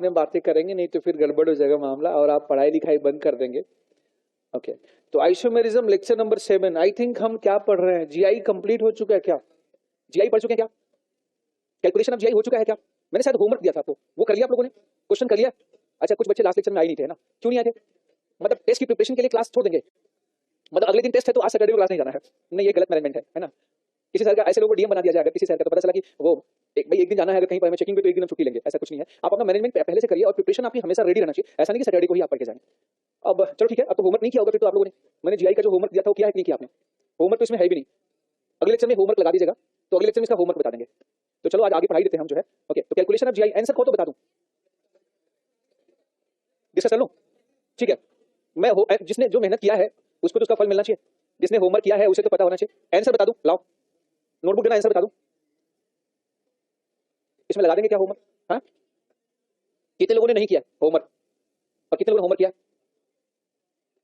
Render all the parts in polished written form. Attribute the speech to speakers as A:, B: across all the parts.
A: में बातें करेंगे, नहीं तो फिर गड़बड़ हो जाएगा मामला और आप पढ़ाई लिखाई बंद कर देंगे। ओके, तो isomerism lecture number 7। I think हम क्या पढ़ रहे हैं, जीआई कंप्लीट हो चुका है क्या? जीआई पढ़ चुके हैं क्या? कैलकुलेशन ऑफ जीआई हो चुका है क्या? मैंने शायद होमवर्क दिया था आपको, वो कर लिया आप लोगों ने? क्वेश्चन कर लिया? अच्छा, कुछ बच्चे लास्ट लेक्चर में आए नहीं थे ना? क्यों नहीं आए थे? मतलब टेस्ट की प्रिपरेशन के लिए क्लास छोड़ देंगे? मतलब अगले दिन टेस्ट है तो आज सैटरडे को क्लास नहीं जाना है? नहीं, ये गलत मैनेजमेंट है ना? किसी सर का ऐसे लोगों को डीएम बना दिया जाएगा, किसी सर का तो पता चला कि वो एक दिन जाना है अगर कहीं पर हमें चेकिंग पे, तो एक दिन हम छुट्टी लेंगे, ऐसा कुछ नहीं है। आप अपना मैनेजमेंट पहले से करिए और प्रिपरेशन आपकी हमेशा रेडी रहना चाहिए। ऐसा नहीं कि सैटरडे को ही आप पढ़ के जाएंगे। अब चलो ठीक है, अब तो होमवर्क नहीं किया होगा फिर तो आप लोगों ने। मैंने जीआई का जो होमवर्क दिया था वो किया है कि नहीं किया आपने? होमवर्क तो इसमें है भी नहीं। अगले लेक्चर में होमवर्क लगा दीजिएगा, तो अगले लेक्चर में इसका होमवर्क बता देंगे। तो चलो आज आगे पढ़ाई देते हैं हम जो है। ओके, तो कैलकुलेशन ऑफ जीआई आंसर को तो बता दूं, डिस्कस कर लो, ठीक है? मैं जिसने जो मेहनत किया है उसको तो उसका फल मिलना चाहिए, जिसने होमवर्क किया है उसे तो पता होना चाहिए। आंसर बता दूं, लाओ नोटबुक देना, आंसर बता दूं, इसमें लगा देंगे क्या होमवर्क? हाँ, कितने लोगों ने नहीं किया होमवर्क और कितने लोगों ने होमवर्क किया?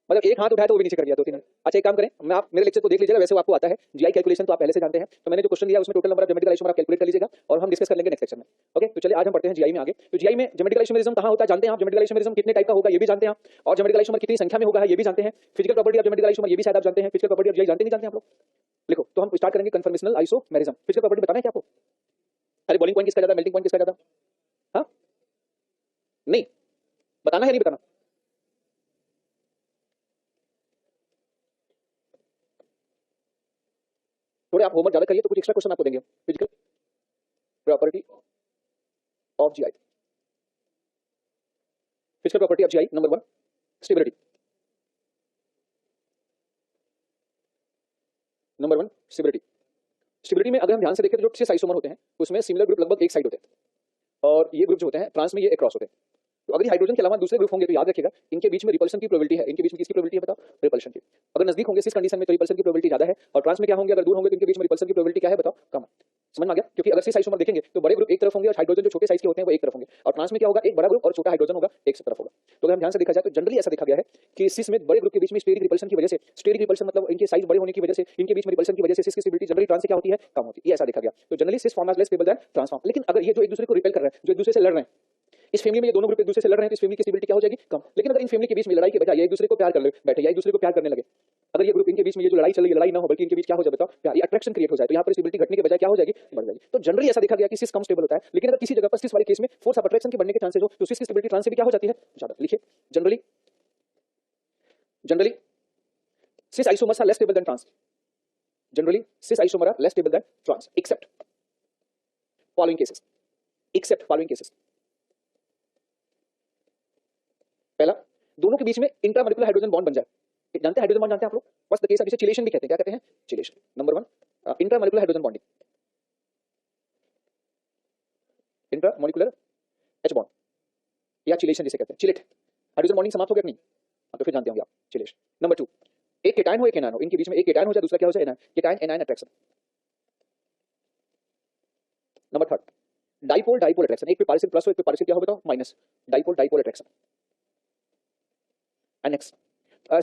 A: मतलब एक हाथ उठाया तो वो भी नीचे कर दिया, 2-3 ने। अच्छा, एक काम करें, मैं आप मेरे लेक्चर को देख लीजिएगा, वैसे वो आपको आता है जीआई कैलकुलेशन तो आप पहले से जानते हैं। तो मैंने जो क्वेश्चन दिया उसमें total number of geometrical isomer आप कैलकुलेट कर लीजिएगा और हम डिस्कस कर लेंगे नेक्स्ट लेक्चर में। ओके, तो चलिए आज हम पढ़ते हैं जीआई में आगे। तो जीआई में ज्योमेट्रिकल आइसोमेरिज्म कहां होता है जानते हैं आप? ज्योमेट्रिकल आइसोमेरिज्म कितने टाइप का होगा ये भी जानते हैं आप, और ज्योमेट्रिकल आइसोमर कितनी संख्या में होगा ये भी जानते हैं। Physical property of geometrical isomer ये भी शायद आप जानते हैं। फिजिकल प्रॉपर्टी ऑफ जीआई जानते नहीं जानते आप लोग? लिखो, तो हम स्टार्ट करेंगे कन्फर्मेशनल आइसोमेरिज्म। फिजिकल प्रॉपर्टी बताना है क्या आपको? अरे बॉइलिंग पॉइंट किसका ज्यादा, मेल्टिंग पॉइंट किसका ज्यादा? हाँ, नहीं बताना है, नहीं बताना? थोड़े आप होमवर्क ज्यादा करिए तो कुछ एक्स्ट्रा क्वेश्चन आपको देंगे। Physical property of GI, physical property of GI number 1 stability. Number 1 stability. Stability में अगर हम ध्यान से देखें तो जो 6 आइसोमर होते हैं उसमें सिमिलर ग्रुप लगभग एक साइड होते हैं और ये ग्रुप जो होते हैं ट्रांस में ये एक क्रॉस होते हैं। तो अगर हाइड्रोजन के अलावा दूसरे ग्रुप होंगे तो याद रखिएगा इनके बीच में रिपल्शन की प्रोबेबिलिटी है। इनके बीच में किसकी प्रोबेबिलिटी है बताओ? रिपल्शन की। अगर नजदीक होंगे इस कंडीशन में तो रिपल्शन की प्रोबेबिलिटी ज्यादा है, और ट्रांस में क्या होंगे, अगर दूर होंगे तो इनके बीच में रिपल्शन की प्रोबेबिलिटी क्या है बताओ? कम है। समझ में आ गया? क्योंकि अगर 6 आइसोमर देखेंगे तो बड़े ग्रुप एक तरफ होंगे और हाइड्रोजन जो छोटे साइज के होते हैं वो एक तरफ होंगे, और ट्रांस में क्या होगा, एक बड़ा ग्रुप और छोटा हाइड्रोजन होगा एक तरफ होगा। तो अगर हम ध्यान से देखा जाए तो जनरली ऐसा देखा गया है कि सिस में बड़े ग्रुप के बीच में स्टेरिक रिपल्शन की वजह से, स्टेरिक रिपल्शन मतलब इनके साइज बड़े होने की वजह से, इनके बीच में रिपल्शन की वजह से सिस की स्टेबिलिटी जनरली ट्रांस से क्या होती है? कम होती है। ये ऐसा देखा गया। तो generally cis form as less stable than trans form. लेकिन अगर ये जो एक दूसरे को रिपेल कर रहे हैं, जो एक दूसरे से लड़ रहे हैं, इस फैमिली में ये दोनों ग्रुप एक दूसरे से लड़ रहे हैं तो इस फैमिली की स्टेबिलिटी क्या हो जाएगी? कम। लेकिन अगर इन फैमिली के बीच में लड़ाई के बजाय ये एक दूसरे को प्यार कर ले बैठे या एक दूसरे को प्यार करने लगे, अगर ये ग्रुप इनके बीच में ये जो लड़ाई चल रही है लड़ाई ना हो बल्कि इनके बीच क्या हो जाए बताओ? प्यार, अट्रैक्शन क्रिएट हो जाए, तो यहाँ पर स्टेबिलिटी घटने के बजाय क्या हो जाएगी? बढ़ जाएगी। तो जनरली ऐसा देखा गया कि सिस कम स्टेबल होता है। लेकिन अगर किसी जगह पर सिस वाले केस में फोर्स ऑफ अट्रैक्शन के बढ़ने के चांसेस हो तो सिस की स्टेबिलिटी ट्रांस से भी क्या हो जाती है? ज्यादा। लिखिए, generally generally cis isomers are less stable than trans. Generally cis isomer are less stable than trans except following cases. Except following cases. पहला, दोनों के बीच में इंट्रामोलिकुलर हाइड्रोजन बॉन्ड बन जाए। जानते हैं हाइड्रोजन बॉन्ड? जानते हैं आप लोग? बस द केस ऑफ इसे चिलेशन भी कहते हैं। क्या कहते हैं? Chelation. Number 1 intramolecular hydrogen bonding, intramolecular H bond या चिलेशन जिसे कहते हैं। चिलेट, हाइड्रोजन बॉन्डिंग समाप्त हो गया कि नहीं? तो फिर जानते होंगे आप चिलेशन। नंबर 2, एक केटायन हो एक एनायन हो, इनके बीच में एक केटायन हो जाए दूसरा क्या हो जाए? Anion. Cation anion attraction. Number 3, dipole dipole attraction. एक पे पार्शियल प्लस हो एक पे पार्शियल क्या हो बताओ? Minus. Dipole dipole attraction. And next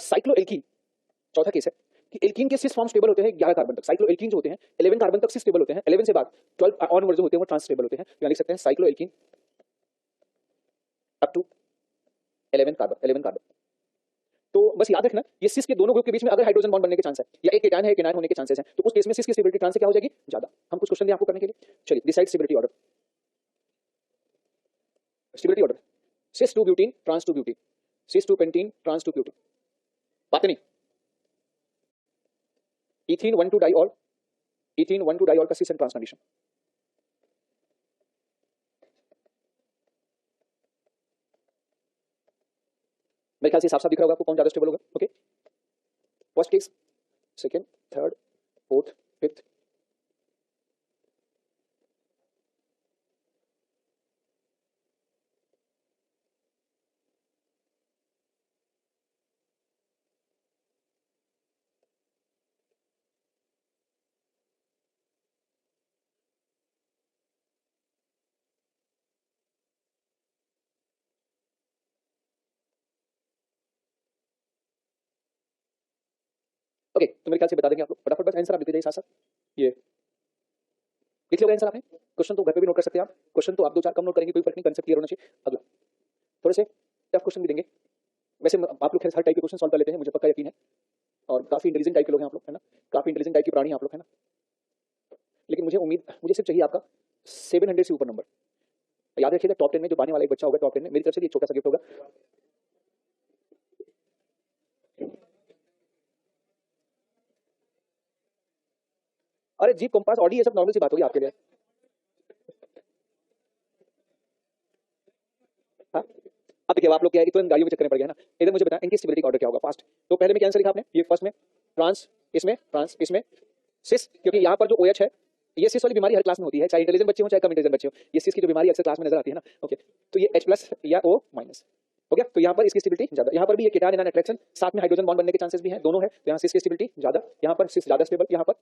A: cycloalkene. चौथा केस है कि एल्कीन के सिस फॉर्म स्टेबल होते हैं 11 कार्बन तक। साइक्लोएल्कीन जो होते हैं 11 कार्बन तक सिस स्टेबल होते हैं। 11 से बाद 12 ऑनवर्ड जो होते हैं वो ट्रांस स्टेबल होते हैं। यहाँ लिख सकते हैं cycloalkene up to 11 carbon, 11 carbon. तो बस याद रखना ये सिस के दोनों ग्रुप के बीच में अगर हाइड्रोजन बॉन्ड बनने के चांस है या एक केटायन है एक एनायन होने के चांसेस हैं तो उस केस में सिस की स्टेबिलिटी ट्रांस से क्या हो जाएगी? ज्यादा। हम कुछ क्वेश्चन दिए आपको करने के लिए, चलिए decide stability order. Stability order, cis two butene trans two butene, cis two pentene trans two butene. बात नहीं, ethene 1 two diol, ethene 1 two diol का सिस एंड ट्रांस कंडीशन। मेरे ख्याल से साफ साफ दिख रहा होगा आपको कौन ज्यादा स्टेबल होगा। Okay, first case, second, third, fourth, fifth. Okay, तो मेरे ख्याल से बता देंगे आप लोग फटाफट, बस आंसर आप लिखते जाइए साथ साथ। ये लिख लोगे आंसर आपने? क्वेश्चन तो घर पे भी नोट कर सकते हैं आप। क्वेश्चन तो आप 2-4 कम नोट करेंगे कोई फर्क नहीं, कंसेप्ट क्लियर होना चाहिए। अगला क्वेश्चन भी देंगे। वैसे आप लोग खैर हर टाइप के क्वेश्चन सॉल्व कर लेते हैं, मुझे पक्का यकीन है, और काफी इंटेलिजेंट टाइप के लोग हैं आप लोग, है ना, काफी इंटेलिजेंट टाइप के प्राणी हैं आप लोग, है ना। लेकिन मुझे सिर्फ चाहिए आपका 700 से ऊपर नंबर। याद रखिएगा टॉप 10 में जो पाने वाला एक बच्चा होगा टॉप 10 में, मेरी तरफ से भी एक छोटा सा गिफ्ट होगा। अरे जीप कंपास ऑडी ये सब नॉर्मल सी बात होगी आपके लिए। हाँ, अब देखिए आप लोग क्या है कि तुरंत गाड़ियों में चक्कर में पड़ गए ना। इधर मुझे बताएं इनकी स्टेबिलिटी का ऑर्डर क्या होगा फास्ट। तो पहले में क्या आंसर लिखा आपने, ये फर्स्ट में ट्रांस इसमें सिस, क्योंकि यहाँ पर जो OH है, ये सिस वाली बीमारी हर क्लास में होती है, चाहे इंटेलिजेंट बच्चे हो चाहे कम इंटेलिजेंट बच्चे हो, ये सिस की जो बीमारी अक्सर क्लास में नजर आती है ना। ओके, तो ये H+ या O-, हो गया। तो यहाँ पर इसकी स्टेबिलिटी ज्यादा, यहाँ पर भी ये कीटान एनान अट्रैक्शन, साथ में हाइड्रोजन बॉन्ड बनने के चांसेस भी हैं, दोनों है। तो यहाँ सिस की स्टेबिलिटी ज्यादा, यहाँ पर सिस ज्यादा स्टेबल, यहाँ पर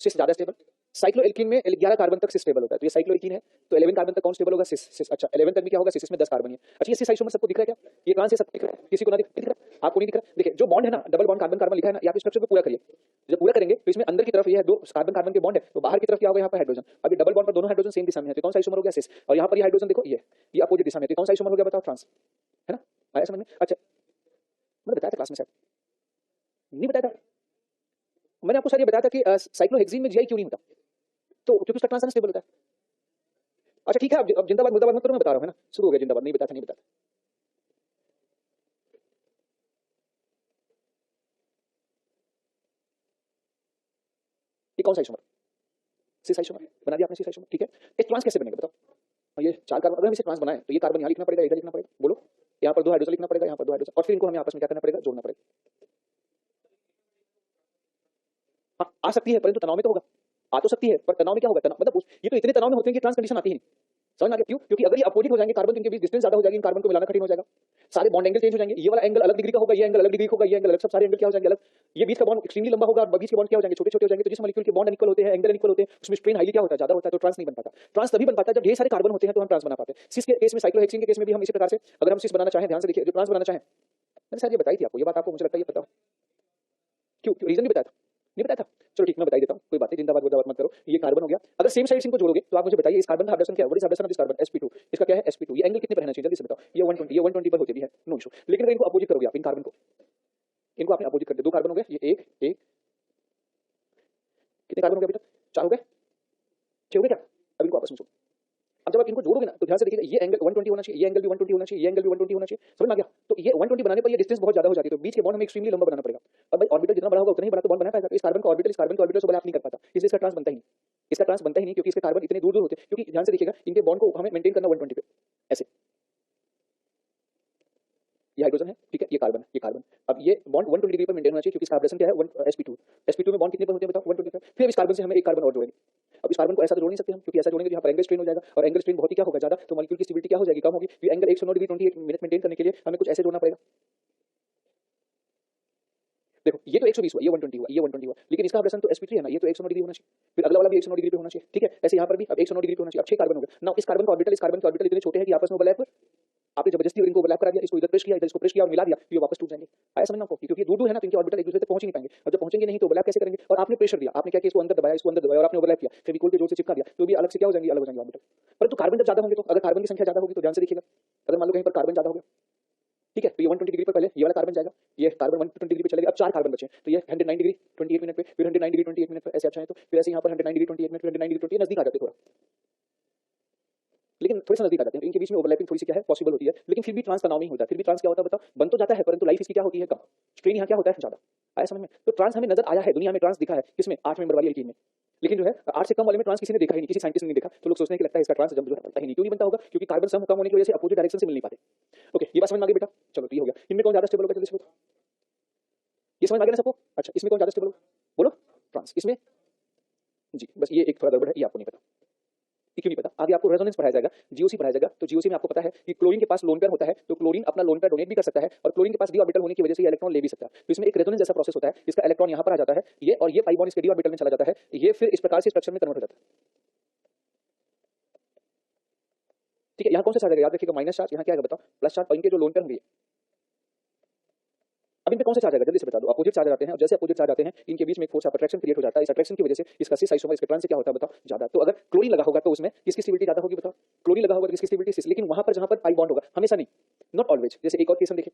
A: सिस ज्यादा स्टेबल। साइक्लोएल्कीन में 11 कार्बन तक सिस स्टेबल होता है, तो ये साइक्लोएल्कीन है, तो 11 कार्बन तक कौन स्टेबल होगा, सिस। अच्छा 11 तक भी क्या होगा, सिस में 10 कार्बन है। अच्छा ये सिस आइसोमर सबको दिख रहा है क्या, ये ट्रांस है, सब दिख रहा है, किसी को ना दिख रहा है, आपको नहीं दिख रहा। देखिए जो बॉन्ड है ना, डबल बॉन्ड कार्बन कार्बन लिखा है ना, यहाँ पे स्ट्रक्चर को पूरा करिए। जब पूरा करेंगे तो इसमें अंदर की तरफ ये है 2 कार्बन कार्बन के बॉन्ड है, तो बाहर की तरफ क्या होगा, यहाँ पर हाइड्रोजन। अभी डबल बॉन्ड पर दोनों हाइड्रोजन सेम दिशा में है, तो कौन सा आइसोमर हो गया, सिस। और यहाँ पर ये हाइड्रोजन देखो, ये अपोजिट दिशा में, तो कौन सा आइसोमर हो गया बताओ, ट्रांस, है ना। आया समझ में। अच्छा मैंने बताया था क्लास में शायद, नहीं बताया था मैंने आपको शायद ये बताया था कि साइक्लोहेक्सीन में जीआई क्यों नहीं होता, तो क्योंकि उसका ट्रांस अनस्टेबल होता है। अच्छा ठीक है, अब जिंदाबाद मुर्दाबाद मत करो, मैं बता रहा हूँ, है ना, शुरू हो गया जिंदाबाद, नहीं बताया था, नहीं बताया था। ये कौन सा आइसोमर, सिस आइसोमर बना दिया आपने, सिस आइसोमर, ठीक है। एक ट्रांस कैसे बनेगा बताओ। और ये 4 कार्बन, अगर हम इसे ट्रांस बनाएं तो ये कार्बन यहाँ लिखना पड़ेगा, इधर लिखना पड़ेगा, बोलो, यहाँ पर 2 हाइड्रोजन लिखना पड़ेगा, यहाँ पर 2 हाइड्रोजन, और फिर इनको हमें आपस में क्या करना पड़ेगा, जोड़ना पड़ेगा। हाँ आ सकती है, परंतु तनाव में तो होगा, आ तो सकती है पर तनाव में क्या होगा, तनाव मतलब ये तो इतने तनाव में होते हैं कि ट्रांस कंडीशन आती ही नहीं। समझ में आ गया क्यों, क्योंकि अगर ये अपोजिट हो जाएंगे कार्बन, तो इनके बीच डिस्टेंस ज्यादा हो जाएगी, इन कार्बन को मिलाना कठिन हो जाएगा, सारे बॉन्ड एंगल चेंज हो जाएंगे, ये वाला एंगल अलग डिग्री का होगा, ये एंगल अलग डिग्री का होगा, ये एंगल अलग, सब सारे एंगल क्या हो जाएंगे अलग, ये बीच का बॉन्ड एक्सट्रीमली लंबा होगा और बीच के बॉन्ड क्या हो जाएंगे, छोटे छोटे हो जाएंगे। तो जिस मॉलिक्यूल के बॉन्ड अनइक्वल होते हैं, एंगल अनइक्वल होते हैं, उसमें स्ट्रेन हाईली क्या होता है, ज्यादा होता है, तो ट्रांस नहीं बन पाता। ट्रांस तभी बन पाता है जब ढेर सारे कार्बन होते हैं, तो हम ट्रांस बना पाते हैं। सिस के केस में, साइक्लोहेक्सीन के केस में भी हम इसी प्रकार से, अगर हम सिस बनाना चाहें, ध्यान से देखिए, जो ट्रांस बनाना चाहें, मैंने शायद ये बताई थी आपको, ये बात आपको मुझे लगता है ये पता, क्यों रीजन नहीं बताया था, नहीं बताया था, चलो ठीक मैं बता देता हूँ, कोई बात नहीं, जिंदाबाद मुर्दाबाद मत करो। ये कार्बन हो गया, अगर सेम साइड इनको जोड़ोगे तो आप मुझे बताइए इस कार्बन का हाइड्रोजन क्या है, what is hydrogen of this carbon, sp2, इसका क्या है sp2, ये एंगल कितने पर रहना चाहिए जल्दी से बताओ, ये 120, ये 120 पर होते भी है, नो इशू। लेकिन अगर इनको अपोजिट करोगे आप, इन कार्बन को, इनको आपने अपोजिट कर दिया, 2 कार्बन हो गए, ये एक एक, कितने कार्बन हो गए अभी तक, 4 हो गए, 6 हो गए क्या, अब इनको आपस में जोड़ो। अब जब आप इनको जोड़ोगे ना तो ध्यान से देखिएगा, ये एंगल 120 होना चाहिए, ये एंगल भी 120 होना चाहिए, ये एंगल भी 120 होना चाहिए, समझ में आ गया। तो ये 120 बनाने पर ये डिस्टेंस बहुत ज्यादा हो जाती है, तो बीच के बॉन्ड हमें एक्सट्रीमली लंबा बनाना पड़ेगा। अब भाई ऑर्बिटल जितना बड़ा होगा उतना ही बड़ा तो बॉन्ड बना पाएगा, तो इस कार्बन का ऑर्बिटल इस कार्बन के ऑर्बिटल से बड़ा आप नहीं कर पाता, इसलिए इसका ट्रांस बनता ही नहीं, इसका ट्रांस बनता ही नहीं, क्योंकि इसके कार्बन इतने दूर दूर होते हैं, क्योंकि ध्यान से देखिएगा इनके बॉन्ड को हमें मेंटेन करना 120 पे, ऐसे, ये हाइड्रोजन है, ठीक है, ये कार्बन है, ये कार्बन, अब ये बॉन्ड 120 डिग्री पर मेंटेन होना चाहिए, क्योंकि इसका हाइड्रोजन क्या है, sp2 में बॉन्ड कितने पर होते हैं बताओ, 125। फिर इस कार्बन से हमें एक कार्बन और जोड़ेंगे। अब इस कार्बन को ऐसा तो जोड़ नहीं सकते हम, क्योंकि ऐसा जोड़ेंगे तो यहाँ पर एंगल स्ट्रेन हो जाएगा, और एंगल स्ट्रेन बहुत ही क्या होगा ज्यादा, तो मॉलिक्यूल की स्टेबिलिटी क्या हो जाएगी, कम होगी। ये एंगल 109 डिग्री 28 मिनट मेंटेन करने के लिए हमें कुछ ऐसे जोड़ना पड़ेगा। देखो ये तो 120 हुआ, ये 120 हुआ, ये 120 हुआ, लेकिन इसका हाइड्रोजन तो sp3 है ना, ये तो 109 डिग्री होना चाहिए, फिर अगला वाला भी 109 डिग्री पे होना चाहिए, ठीक है। ऐसे यहाँ पर भी अब 109 डिग्री पे होना चाहिए। अब 6 कार्बन हो गए ना, इस कार्बन का ऑर्बिटल इस कार्बन के ऑर्बिटल इतने छोटे हैं कि आपस में ओवरलैप, आपने जबरदस्ती इनको ओवरलैप करा दिया, इसको इधर प्रेस किया, इधर इसको प्रेस किया और मिला दिया, ये वापस टूट जाएंगे। आया समझना आपको, क्योंकि दूर दूर है ना, तो इनके ऑर्बिटल एक दूसरे तक पहुंच ही नहीं पाएंगे, और जब पहुंचेंगे नहीं तो ओवरलैप कैसे करेंगे। और आपने प्रेशर दिया, आपने क्या किया, इसको अंदर दबाया, इसको अंदर दबाया, और आपने ओवरलैप किया, फेविकोल के जोर से चिपका दिया, तो भी अलग से क्या हो जाएंगे, अलग हो जाएंगे ऑर्बिटल। परंतु कार्बन जब ज्यादा होंगे, तो अगर कार्बन की संख्या ज्यादा होगी तो ध्यान से देखिएगा, अगर मान लो कहीं पर कार्बन ज्यादा हो गया, ठीक है, तो ये 120 डिग्री पर पहले ये वाला कार्बन जाएगा, ये कार्बन 120 डिग्री पे चलेगा। अब 4 कार्बन बचे, तो ये 109 डिग्री 28 मिनट पे, फिर 109 डिग्री 28 मिनट पे, ऐसे अच्छा है, तो फिर ऐसे यहाँ पर 109 डिग्री 28 मिनट, 109 डिग्री 28, नजदीक आ जाते थोड़ा, लेकिन थोड़े से नजदीक आ जाते हैं, इनके बीच में ओवरलैपिंग थोड़ी सी क्या है पॉसिबल होती है, लेकिन फिर भी ट्रांस का नाम नहीं होता, फिर भी ट्रांस क्या होता है बताओ, बन तो जाता है परंतु लाइफ इसकी क्या होती है कम, स्ट्रेन यहाँ क्या होता है ज्यादा। आया समझ में, तो ट्रांस हमें नजर आया है, दुनिया में ट्रांस दिखा है, किसमें, 8 मेंबर वाली एल्कीन में, लेकिन जो है 8 से कम वाले में ट्रांस किसी ने देखा ही नहीं, किसी साइंटिस्ट ने नहीं देखा, तो लोग सोचने की लगता है इसका ट्रांस जब जो है बनता ही नहीं, क्यों नहीं बनता होगा, क्योंकि कार्बन सम कम होने की वजह से अपोजिट डायरेक्शन से मिल नहीं पाते। ओके ये बात समझ में आ गई बेटा, चलो ठीक हो गया। इनमें कौन ज्यादा स्टेबल होगा जल्दी से बताओ, ये समझ में आ गया ना सबको। अच्छा इसमें कौन ज्यादा स्टेबल होगा, बोलो, ट्रांस, इसमें जी, बस ये एक थोड़ा गड़बड़ है, ये आपको नहीं पता, ये क्यों नहीं पता, आगे आपको रेजोनेंस पढ़ाया जाएगा, जीओसी पढ़ाया जाएगा, तो जीओसी में आपको पता है कि क्लोरीन के पास लोन पेयर होता है, तो क्लोरीन अपना लोन पेयर डोनेट भी कर सकता है, और क्लोरीन के पास डी ऑर्बिटल होने की वजह से ये इलेक्ट्रॉन ले भी सकता है, तो इसमें एक रेजोनेंस जैसा प्रोसेस होता है, इसका इलेक्ट्रॉन यहाँ पर आ जाता है, ये और ये पाई बॉन्ड इसके डी ऑर्बिटल में चला जाता है, ये फिर इस प्रकार से स्ट्रक्चर में कन्वर्ट हो जाता है, ठीक है। यहाँ कौन सा चार्ज आएगा, याद रखिएगा माइनस चार्ज, यहाँ क्या आएगा बताओ, प्लस चार्ज, और इनके जो लोन पेयर होंगे, अब इन पे कौन से चार्ज आएगा जल्दी से बता दो, अपोजिट चार्ज आते हैं, और जैसे अपोजिट चार्ज आते हैं इनके बीच में एक फोर्स ऑफ अट्रैक्शन क्रिएट हो जाता है, इस अट्रैक्शन की वजह से इसका सिस आइसोमर इसके ट्रांस से क्या होता है बताओ, ज्यादा। तो अगर क्लोरीन लगा होगा तो उसमें किसकी स्टेबिलिटी ज्यादा होगी बताओ, क्लोरीन लगा होगा तो किसकी स्टेबिलिटी सिस, लेकिन वहां पर जहां पर पाई बॉन्ड होगा हमेशा नहीं, नॉट ऑलवेज। जैसे एक और केस हम देखें,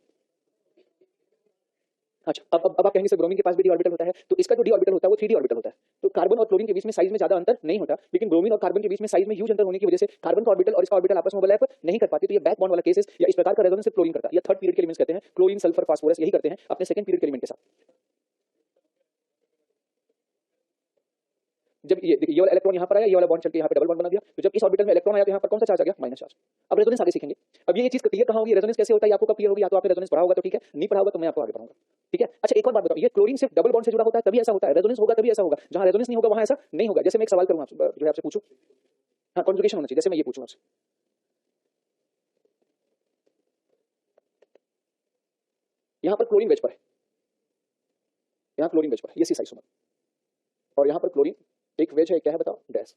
A: अच्छा अब आप कहेंगे सर ब्रोमीन के पास भी डी ऑर्बिटल होता है, तो इसका जो डी ऑर्बिटल होता है वो 3d ऑर्बिटल होता है। तो कार्बन और क्लोरीन के बीच में साइज में ज्यादा अंतर नहीं होता, लेकिन ब्रोमीन और कार्बन के बीच में साइज में ह्यूज अंतर होने की वजह से कार्बन का ऑर्बिटल और इसका ऑर्बिटल आपस में ओवरलैप नहीं कर पाते। तो ये बैक बॉन्ड वाला केसेस या इस प्रकार का रेजोनेंस सिर्फ क्लोरीन करता है, या थर्ड पीरियड के एलिमेंट्स कहते हैं, क्लोरीन सल्फर फास्फोरस यही करते हैं अपने सेकंड पीरियड के एलिमेंट के साथ। जब ये वाला इलेक्ट्रॉन यहाँ पर आया, ये वाला बॉन्ड चल के यहाँ पे डबल बॉन्ड बना दिया, तो जब इस ऑर्बिटल में इलेक्ट्रॉन आया तो यहाँ पर कौन सा चार्ज आ गया, माइनस चार्ज। अब रेजोनेंस आगे सीखेंगे। अब ये चीज क्लियर कहाँ होगी, रेजोनेंस कैसे होता है आपको कब क्लियर होगी, या तो आपने रेजोनेंस पढ़ा होगा तो ठीक है, नहीं पढ़ा होगा तो मैं आपको आगे पढ़ाऊंगा, ठीक है। अच्छा एक और बात बताओ, ये क्लोरीन सिर्फ डबल बॉन्ड से जुड़ा होता है तभी ऐसा होता है, रेजोनेंस होगा तभी ऐसा होगा, जहाँ रेजोनेंस नहीं होगा वहाँ ऐसा नहीं होगा। जैसे मैं एक सवाल करूंगा जो है आपसे पूछूं, हाँ कॉन्जुगेशन होना चाहिए, जैसे मैं ये पूछूंगा आपसे, यहाँ पर क्लोरीन वेज पर है, यहाँ क्लोरीन वेज पर है, ये सी आइसोमर, और यहाँ पर क्लोरीन एक वेज है, क्या है बताओ, डैश।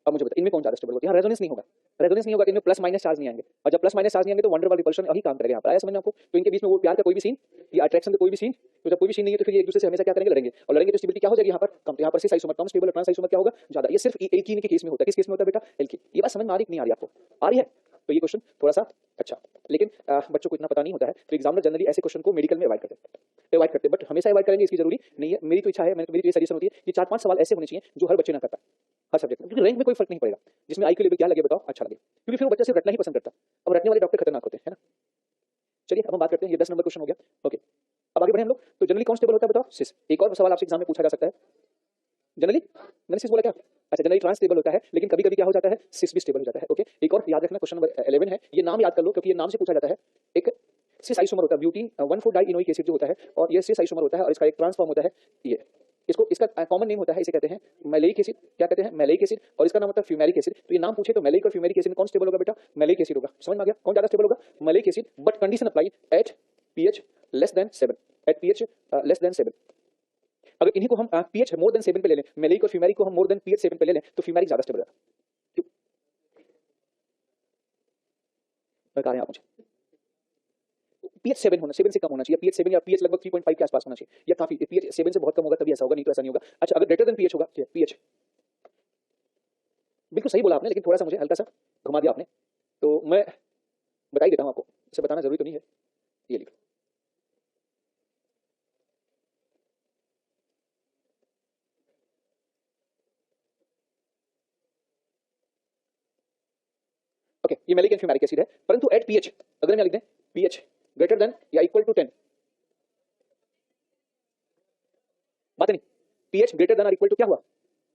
A: अब मुझे बताओ इनमें कौन ज्यादा स्टेबल होगा, यहाँ रेजोनेंस नहीं होगा, रेजोनेंस नहीं होगा, इनमें प्लस माइनस चार्ज नहीं आएंगे, और जब प्लस माइनस चार्ज नहीं आएंगे तो वंडरवॉल रिपल्शन वही काम करेगा। यहाँ पर आया समझ में आपको, तो इनके बीच में वो प्यार का कोई भी सीन या अट्रैक्शन का कोई भी सीन, तो जब कोई भी सीन नहीं है तो फिर ये एक दूसरे से हमेशा क्या करेंगे, लड़ेंगे, और लड़ेंगे तो स्टेबिलिटी क्या हो जाएगी यहाँ पर कम। तो यहाँ पर सिस आइसोमर कम स्टेबल, ट्रांस आइसोमर क्या होगा ज्यादा। ये सिर्फ एल्कीन के केस में होता है, किस केस में होता है बेटा, एल्कीन। ये बात समझ में आ रही नहीं आ रही आपको, आ रही है, तो ये क्वेश्चन थोड़ा सा अच्छा, लेकिन बच्चों को इतना पता नहीं होता है, तो एग्जामिनर जनरली ऐसे क्वेश्चन को मेडिकल में अवॉइड करते हैं, बट हमेशा अवॉइड करेंगे इसकी जरूरी नहीं है। मेरी तो इच्छा है, मेरी तो ये सजेशन होती है कि 4-5 सवाल ऐसे होने चाहिए जो हर बच्चे ना करता हर सब्जेक्ट में, क्योंकि रैंक में कोई फर्क नहीं पड़ेगा, जिसमें आईक्यू लेवल क्या लगे बताओ, अच्छा लगे, क्योंकि फिर वो बच्चा सिर्फ रटना ही पसंद करता है। अब रटने वाले डॉक्टर खतरनाक होते हैं, है ना। चलिए अब हम बात करते हैं, ये 10 नंबर क्वेश्चन हो गया, ओके। अब आगे बढ़े हम लोग, तो जनरली कौन स्टेबल होता है बताओ, सिस। एक और सवाल आपसे एग्जाम में पूछा जा सकता है, जनरली मैंने सिस बोला क्या, अच्छा जनरली ट्रांस स्टेबल होता है, लेकिन कभी कभी क्या हो जाता है, सिस भी स्टेबल हो जाता है, ओके। एक और याद रखना, क्वेश्चन नंबर 11 है, ये नाम याद कर लो क्योंकि ये नाम से पूछा जाता है। एक सिस आइसोमर होता है, ब्यूटीन 1,4 डाइइनोइक एसिड जो होता है, और ये सिस आइसोमर होता है, और इसका एक ट्रांसफॉर्म होता है ये, इसको इसका कॉमन नेम होता है, इसे कहते हैं मैलेइक एसिड। क्या कहते हैं, मैलेइक एसिड, और इसका नाम होता है फ्यूमेरिक एसिड। तो ये नाम पूछे तो मैलेइक और फ्यूमेरिक एसिड में कौन स्टेबल होगा बेटा, मैलेइक एसिड होगा। समझ में आ गया, कौन ज्यादा स्टेबल होगा, maleic acid, but condition apply at pH less than 7, at pH less than 7। अगर इन्हीं को हम पीएच मोर देन 7 पे ले लें, मैलेइक और फ्यूमेरिक को हम मोर देन पीएच 7 पे ले लें, तो फ्यूमेरिक ज्यादा स्टेबल होगा। क्यों बता रहे हैं आप मुझे, पीएच 7 होना, 7 से कम होना चाहिए, पीएच 7 या पीएच लगभग 3.5 के आसपास होना चाहिए, या काफी, पीएच 7 से बहुत कम होगा तभी ऐसा होगा, नहीं तो ऐसा नहीं होगा। अच्छा अगर ग्रेटर देन पीएच होगा, पीएच बिल्कुल सही बोला आपने, लेकिन थोड़ा सा मुझे हल्का सा घुमा दिया आपने, तो मैं बता ही देता हूं आपको, इसे बताना जरूरी तो नहीं है, ये लिखो। ओके ये मैलिक एंड फ्यूमेरिक एसिड है, परंतु एट पीएच अगर मैं लिख दें पीएच ग्रेटर देन या इक्वल टू 10, बात नहीं, पीएच ग्रेटर देन और इक्वल टू क्या हुआ,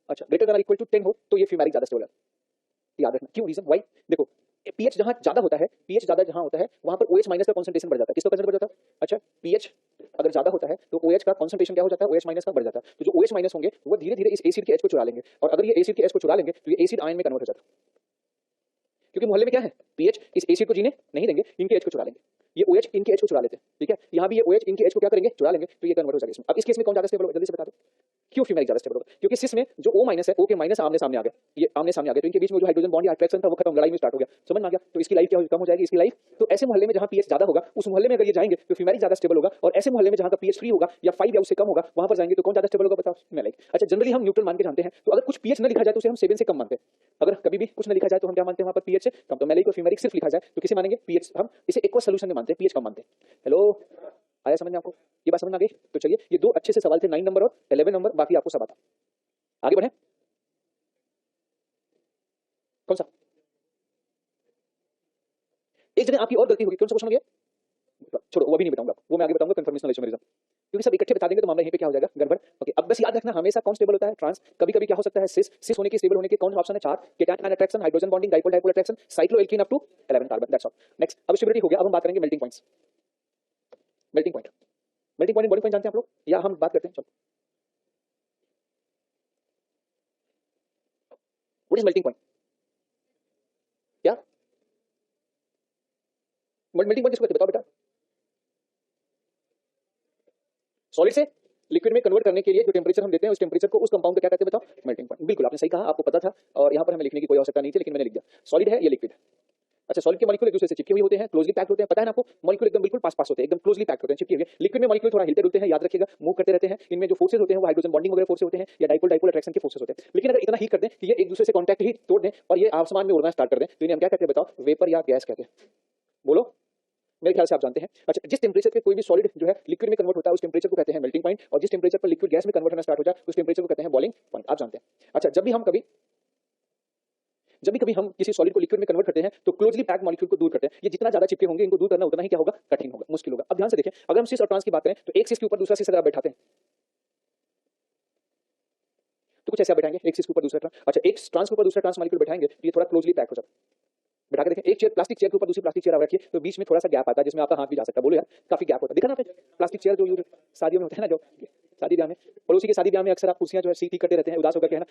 A: अच्छा ग्रेटर देन और इक्वल टू 10 हो तो ये फ्यूमेरिक ज्यादा स्टेबल है। याद रखना क्यों, रीजन व्हाई, देखो पीएच जहां ज्यादा होता है, पीएच ज्यादा जहां होता है वहां पर OH माइनस का कंसंट्रेशन बढ़ जाता है, किसका कंसंट्रेशन बढ़ जाता है, अच्छा पीएच अगर ज्यादा होता है तो OH का कंसंट्रेशन क्या हो जाता है, OH माइनस का बढ़ जाता है। तो जो OH माइनस होंगे वो धीरे धीरे इस एसिड के H को चुरा लेंगे, और अगर ये एसिड के H को चुरा लेंगे तो ये एसिड आयन में कन्वर्ट हो जाता है, क्योंकि मोहल्ले में क्या है, पीएच इस एसिड को जीने नहीं देंगे, इनके H को चुरा लेंगे, ये OH इनके H को चुरा लेते हैं, ठीक है, यहाँ भी ये OH इनके H को क्या करेंगे, चुरा लेंगे, तो ये कन्वर्ट हो जाएगा इसमें। अब इस केस में कौन ज्यादा स्टेबल होगा, जल्दी से बता दो, क्यों फ्यूमेरिक ज्यादा स्टेबल होगा, क्योंकि सिस में जो O माइनस है, O के माइनस आमने सामने आ गए, ये आमने सामने आ गए, तो इनके बीच में जो हाइड्रोजन बॉन्ड या अट्रैक्शन था वो खत्म, लड़ाई में स्टार्ट हो गया, समझ में आ गया। तो इसकी लाइफ क्या कम हो जाएगी, इसकी लाइफ। तो ऐसे मोहल्ले में जहां पीएच ज्यादा होगा उस मोहल्ले में अगर ये जाएंगे तो फ्यूमेरिक ज्यादा स्टेबल होगा, और ऐसे मोहल्ले में जहां का पीएच 3 होगा या 5 या उससे कम होगा वहां पर जाएंगे तो कौन ज्यादा स्टेबल होगा बताओ, मैलिक। अच्छा जनरली हम न्यूट्रल मान के जानते हैं, तो अगर कुछ पीएच न लिखा जाए तो उसे हम 7 से कम मानते हैं, अगर कभी भी कुछ न लिखा जाए तो हम क्या मानते हैं वहां पर पीएच से कम, तो मैलिक और फ्यूमेरिक सिर्फ लिखा जाए तो किसे मानेंगे, पीएच, हम इसे एक्वस सॉल्यूशन में मानते हैं, पीएच कम मानते हैं। हेलो आया समझ में आपको, ये बात समझ में आ गई। तो चलिए ये दो अच्छे से सवाल थे, 9 नंबर और 11 नंबर, बाकी आपको सब आता। आगे बढ़े, कौन सा, एक जगह आपकी और गलती होगी, कौन सा क्वेश्चन हो गया, छोड़ो वो अभी नहीं बताऊंगा, वो मैं आगे बताऊंगा कंफर्मेशनल आइसोमेरिज्म, क्योंकि सब इकट्ठे बता देंगे तो मामला यहीं पे क्या हो जाएगा, गड़बड़। ओके अब बस याद रखना हमेशा कौन स्टेबल होता है, ट्रांस, कभी कभी क्या हो सकता है सिस, सिस होने के स्टेबल होने के कौन ऑप्शन है, 4 cation ion attraction, hydrogen bonding, dipole dipole attraction, cycloalkene up to 11 carbon, that's all. Next अब स्टेबिलिटी हो गया, अब हम बात करेंगे melting points. Melting point, melting point boiling point जानते हैं आप लोग, या हम बात करते हैं, चलो व्हाट इज मेल्टिंग पॉइंट, क्या मेल्टिंग पॉइंट किसको कहते हैं बताओ बेटा, सॉलिड से लिक्विड में कन्वर्ट करने के लिए जो टेंपरेचर हम देते हैं उस टेंपरेचर को, उस कंपाउंड को क्या कहते हैं बताओ, मेल्टिंग पॉइंट। बिल्कुल आपने सही कहा, आपको पता था और यहाँ पर हमें लिखने की कोई आवश्यकता नहीं थी, लेकिन मैंने लिख दिया, सॉलिड है ये लिक्विड है, अच्छा, सॉलिड के मॉलिक्यूल एक दूसरे से चिपके हुए होते हैं, क्लोजली पैक्ड होते हैं, पता है ना आपको, मॉलिक्यूल एकदम बिल्कुल पास होते हैं, एकदम क्लोजली पैक्ड होते हैं, चिपके हुए। लिक्विड में मॉलिक्यूल थोड़ा हिलते डुलते हैं, याद रखिएगा, मूव करते रहते हैं। इनमें जो फोर्सेज होते हैं वो हाइड्रोजन बॉन्डिंग वगैरह फोर्सेज होते हैं या डाइपोल डाइपोल अट्रैक्शन के फोर्सेज होते हैं। लेकिन अगर इतना हीट कर दें कि ये एक दूसरे से कॉन्टैक्ट ही तोड़ दें और ये आसमान में उड़ना स्टार्ट कर दें, तो इन्हें हम क्या कहते हैं बताओ, वेपर या गैस कहते हैं। बोलो, मेरे ख्याल से आप जानते हैं। अच्छा, जिस टेम्परेचर पे कोई भी सॉलिड जो है लिक्विड में कन्वर्ट होता है उस टेम्परेचर को कहते हैं मेल्टिंग पॉइंट, और जिस टेम्परेचर पर लिक्विड गैस में कन्वर्ट होना स्टार्ट हो जाए उस टेम्परेचर को कहते हैं बॉइलिंग पॉइंट। आप जानते हैं। अच्छा, जब भी कभी हम किसी सॉलिड को लिक्विड में कन्वर्ट करते हैं तो क्लोजली पैक्ड मॉलिक्यूल को दूर करते हैं। ये जितना ज्यादा चिपके होंगे इनको दूर करना उतना ही क्या होगा, कठिन होगा, मुश्किल होगा। अब ध्यान से देखें, अगर हम सिस और ट्रांस की बात करें तो एक सिस के ऊपर दूसरा सिस अगर आप बैठाते हैं तो कुछ ऐसे आप बैठाएंगे, एक सिस के ऊपर दूसरा ट्रांस। अच्छा, एक ट्रांस के ऊपर दूसरा ट्रांस मॉलिक्यूल बैठाएंगे तो ये थोड़ा क्लोजली पैक हो जाता है। बैठा के देखें, एक चेयर, प्लास्टिक चेयर के ऊपर दूसरी प्लास्टिक चेयर आप रखिए तो बीच में थोड़ा सा गैप आता है जिसमें आपका हाथ भी जा सकता है। बोलो यार, काफी गैप होता है। देखा ना आपने प्लास्टिक चेयर जो शादियों में होता है ना, जो शादी ब्याह में, और उसी के शादी ब्याह में अक्सर आप कुर्सियां जो है सीधी करते रहते हैं उदास होकर के, है ना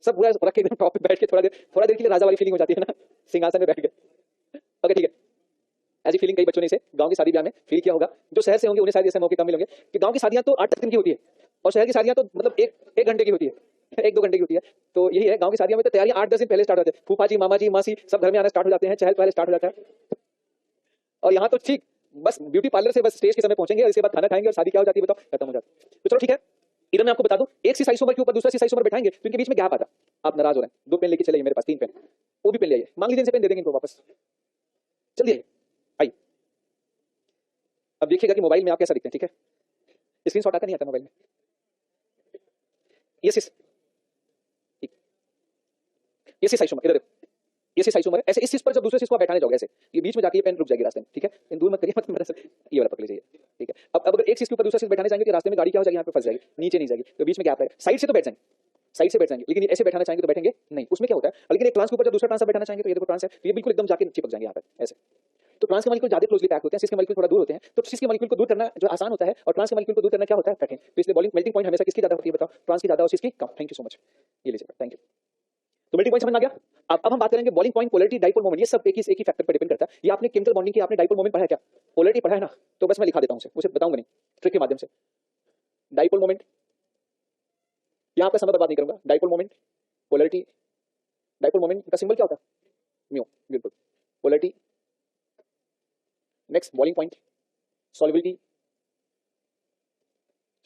A: सब पूरा रख के एकदम टॉप पे बैठ के थोड़ा देर के लिए राजा वाली फीलिंग हो जाती है ना, सिंहासन में बैठ के। ओके, ठीक है। ऐसी फीलिंग कई बच्चों ने इसे गांव की शादी ब्याह में फील किया होगा। जो शहर से होंगे उन्हें शायद ऐसे मौके कम मिलेंगे कि गांव की शादियां तो 8-10 दिन की होती है और शहर की शादियां तो मतलब एक घंटे की होती है, 1-2 घंटे की होती है। तो यही है, गांव की शादियों में तो तैयारियां 8-10 दिन पहले स्टार्ट होते हैं। फूफा जी, मामा जी, मासी सब घर में आना स्टार्ट हो जाते हैं, चहल पहले स्टार्ट हो जाता है। और यहाँ तो ठीक बस ब्यूटी पार्लर से बस स्टेज के समय पहुंचेंगे और इसके बाद खाना खाएंगे और शादी क्या हो जाती है बताओ, खत्म हो जाती है। तो चलो ठीक है, इधर मैं आपको बता दूं, एक सी आइसोमर के ऊपर दूसरा सी आइसोमर बैठाएंगे तो इनके बीच में गैप आता। आप नाराज हो रहे हैं, 2 पेन लेके चले मेरे पास, 3 पेन, वो भी पेन ले आइए, मांग लीजिए इनसे पेन दे देंगे इनको वापस। चलिए आइए, अब देखिएगा कि मोबाइल में आप कैसा दिखते हैं। ठीक है, स्क्रीनशॉट आता नहीं आता मोबाइल में, ये सिस आइसोमर, इधर ये सिस आइसोमर है। ऐसे इस सिस पर जब दूसरे सिस को बैठाने जाओगे ऐसे, ये बीच में जाके ये पेन रुक जाएगी रास्ते में। ठीक है, इन दूर मत करिए, मत ये वाला पकड़ लीजिए। ठीक है, अब अगर एक सिस के ऊपर दूसरा सिस बैठाने जाएंगे तो रास्ते में गाड़ी क्या हो जाएगी, यहाँ पे फंस जाएगी, नीचे नहीं जाएगी, तो बीच में गैप है। साइड से तो बैठ जाएंगे, साइड से बैठ जाएंगे, लेकिन ऐसे बैठाना चाहेंगे तो बैठेंगे नहीं, उसमें क्या होता है। लेकिन एक ट्रांस के ऊपर जब दूसरा ट्रांस बैठाना चाहेंगे तो ये देखो ट्रांस है, तो ये बिल्कुल एकदम जाके चिपक जाएंगे यहाँ पे ऐसे। तो ट्रांस के मॉलिक्यूल ज्यादा क्लोजली पैक होते हैं, सिस के मॉलिक्यूल थोड़ा दूर होते हैं। तो सिस के मॉलिक्यूल को दूर करना जो आसान होता है और ट्रांस के मॉलिक्यूल को दूर करना क्या होता है, कठिन। तो इसलिए बॉइलिंग मेल्टिंग पॉइंट हमेशा किसकी ज्यादा होती है बताओ, ट्रांस की ज्यादा और सिस की कम। थैंक यू सो मच, ये लीजिए, थैंक यू। तो मेल्टिंग पॉइंट समझ में आ गया। अब हम बात करेंगे boiling point, polarity, dipole moment, ये सब एक ही फैक्टर पर डिपेंड करता है। ये आपने केमिकल बॉन्डिंग की, आपने डाइपोल मोमेंट पढ़ा है क्या, पोलैरिटी पढ़ा है ना, तो बस मैं लिखा देता हूं उसे बताऊंगा नहीं, ट्रिक के माध्यम से। डाइपोल मोमेंट, यहां पर समय बर्बाद नहीं करूंगा। Dipole moment, polarity, dipole moment का सिंबल क्या होता है, म्यू, बिल्कुल। Polarity, next boiling point, solubility,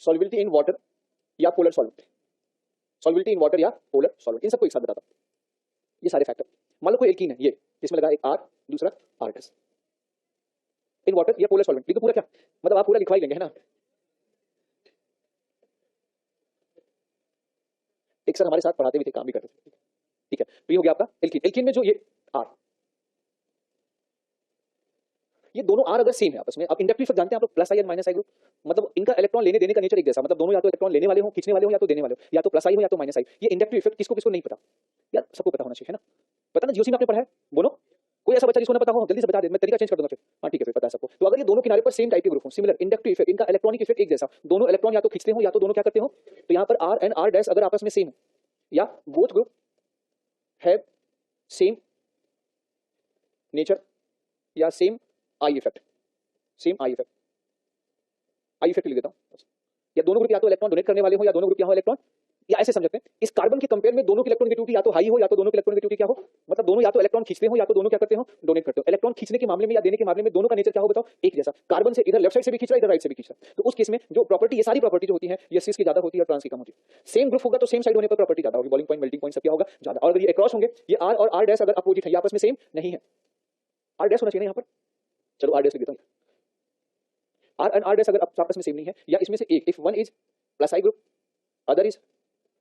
A: solubility in water या polar solvent, solubility in water या पोलर सॉल्वेंट, इन सबको एक साथ बताता हूं। ये सारे फैक्टर, मान लो कोई एल्कीन है, ये इसमें लगा एक R, दूसरा R डैश, इन वाटर या पोलर सॉल्वेंट, ये तो पूरा क्या मतलब आप पूरा लिखवा ही लेंगे, है ना। एक सर हमारे साथ पढ़ाते भी थे, काम भी करते थे। ठीक है, तो ये हो गया आपका एल्कीन। एल्कीन में जो ये R, ये दोनों R अगर सेम है आपस में, आप इंडक्टिव इफेक्ट जानते हैं आप लोग, plus I and minus I group, मतलब इनका इलेक्ट्रॉन लेने देने का नेचर एक जैसा, मतलब दोनों या तो इलेक्ट्रॉन लेने वाले हो, खींचने वाले हो, या तो देने वाले हो, या तो प्लस आई हो या तो माइनस आई। ये इंडक्टिव इफेक्ट किसको किसको नहीं पता यार, सबको पता होना चाहिए, है ना। पता ना, जीओसी में आपने पढ़ा है, बोलो कोई ऐसा बच्चा जिसको ना पता हो जल्दी से बता दे, मैं तरीका चेंज कर दूंगा फिर। हाँ ठीक है, फिर पता है सबको। तो अगर ये दोनों किनारे पर सेम टाइप के ग्रुप हो, सिमिलर इंडक्टिव इफेक्ट, इनका इलेक्ट्रॉनिक इफेक्ट एक जैसा, दोनों इलेक्ट्रॉन या तो खींचते हो या तो दोनों क्या करते हो, तो यहाँ पर R एंड R डैश अगर आपस में सेम या both group have same nature या same I effect, same I effect, I effect लिख देता हूं, या दोनों ग्रुप या तो इलेक्ट्रॉन डोनेट करने वाले हो या दोनों ग्रुप यहाँ हो इलेक्ट्रॉन, या ऐसे समझते हैं इस कार्बन के कंपेयर में दोनों की इलेक्ट्रॉन नेगेटिविटी या तो हाई हो या तो दोनों की इलेक्ट्रॉन नेगेटिविटी क्या हो, मतलब दोनों या तो इलेक्ट्रॉन खींचते हो या तो दोनों क्या करते हो, डोनेट करते हो। इलेक्ट्रॉन खींचने के मामले में या देने के मामले में दोनों का नेचर क्या हो बताओ, एक जैसा। कार्बन से इधर लेफ्ट साइड से भी खींच रहा है, इधर राइट से भी खींच रहा है, तो उस केस में जो प्रॉपर्टी, ये सारी प्रॉपर्टी जो होती है, ये सिस की ज्यादा होती है और ट्रांस की कम होती है। सेम ग्रुप होगा तो सेम साइड होने पर प्रॉपर्टी ज्यादा होगी, बॉइलिंग पॉइंट, मेल्टिंग पॉइंट सब क्या होगा ज्यादा। और अगर ये क्रॉस होंगे, ये R और R डैश अगर अपोजिट है, आपस में सेम नहीं है, R डैश होना चाहिए यहाँ पर, चलो R डैश लिख देता हूं। R एंड R डैश अगर आपस में सेम नहीं है, या इसमें से एक, if one is plus I group other is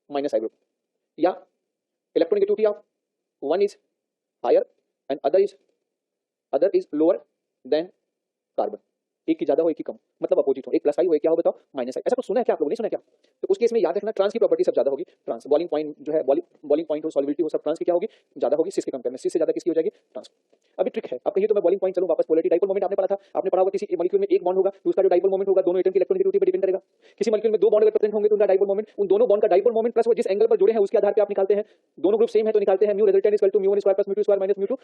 A: minus I group, या electron negativity of one is higher and other is lower than carbon, एक की ज्यादा हो एक की कम, मतलब अपोजिट हो, एक प्लस आई हो एक क्या हो बताओ माइनस आई। ऐसा कुछ सुना है क्या आप लोगों ने, सुना है क्या। तो उस केस में याद रखना ट्रांस की प्रॉपर्टी सब ज्यादा होगी, ट्रांस बॉइलिंग पॉइंट जो है, बॉइलिंग पॉइंट हो, सॉल्युबिलिटी हो, सब ट्रांस की क्या होगी ज्यादा होगी, सिस के कंपेयर में। सिस से ज्यादा किसकी हो जाएगी, ट्रांस। अभी ट्रिक है, आप कहिए तो मैं बॉइलिंग पॉइंट चलूं वापस। पोलैरिटी, डाइपोल मोमेंट आपने पढ़ा था, आपने पढ़ा होगा किसी मॉलिक्यूल में एक बॉन्ड होगा तो उसका जो डाइपोल मोमेंट होगा दोनों एटम की इलेक्ट्रॉन नेगेटिविटी पर डिपेंड करेगा। किसी मॉलिक्यूल में दो बॉन्ड अगर प्रेजेंट होंगे तो उनका डाइपोल मोमेंट, उन दोनों बॉन्ड का डाइपोल मोमेंट प्लस वो जिस एंगल पर जुड़े हैं उसके आधार पर आप निकालते हैं। दोनों ग्रुप सेम है तो निकालते हैं mu resultant is equal to mu one square plus mu two square minus mu two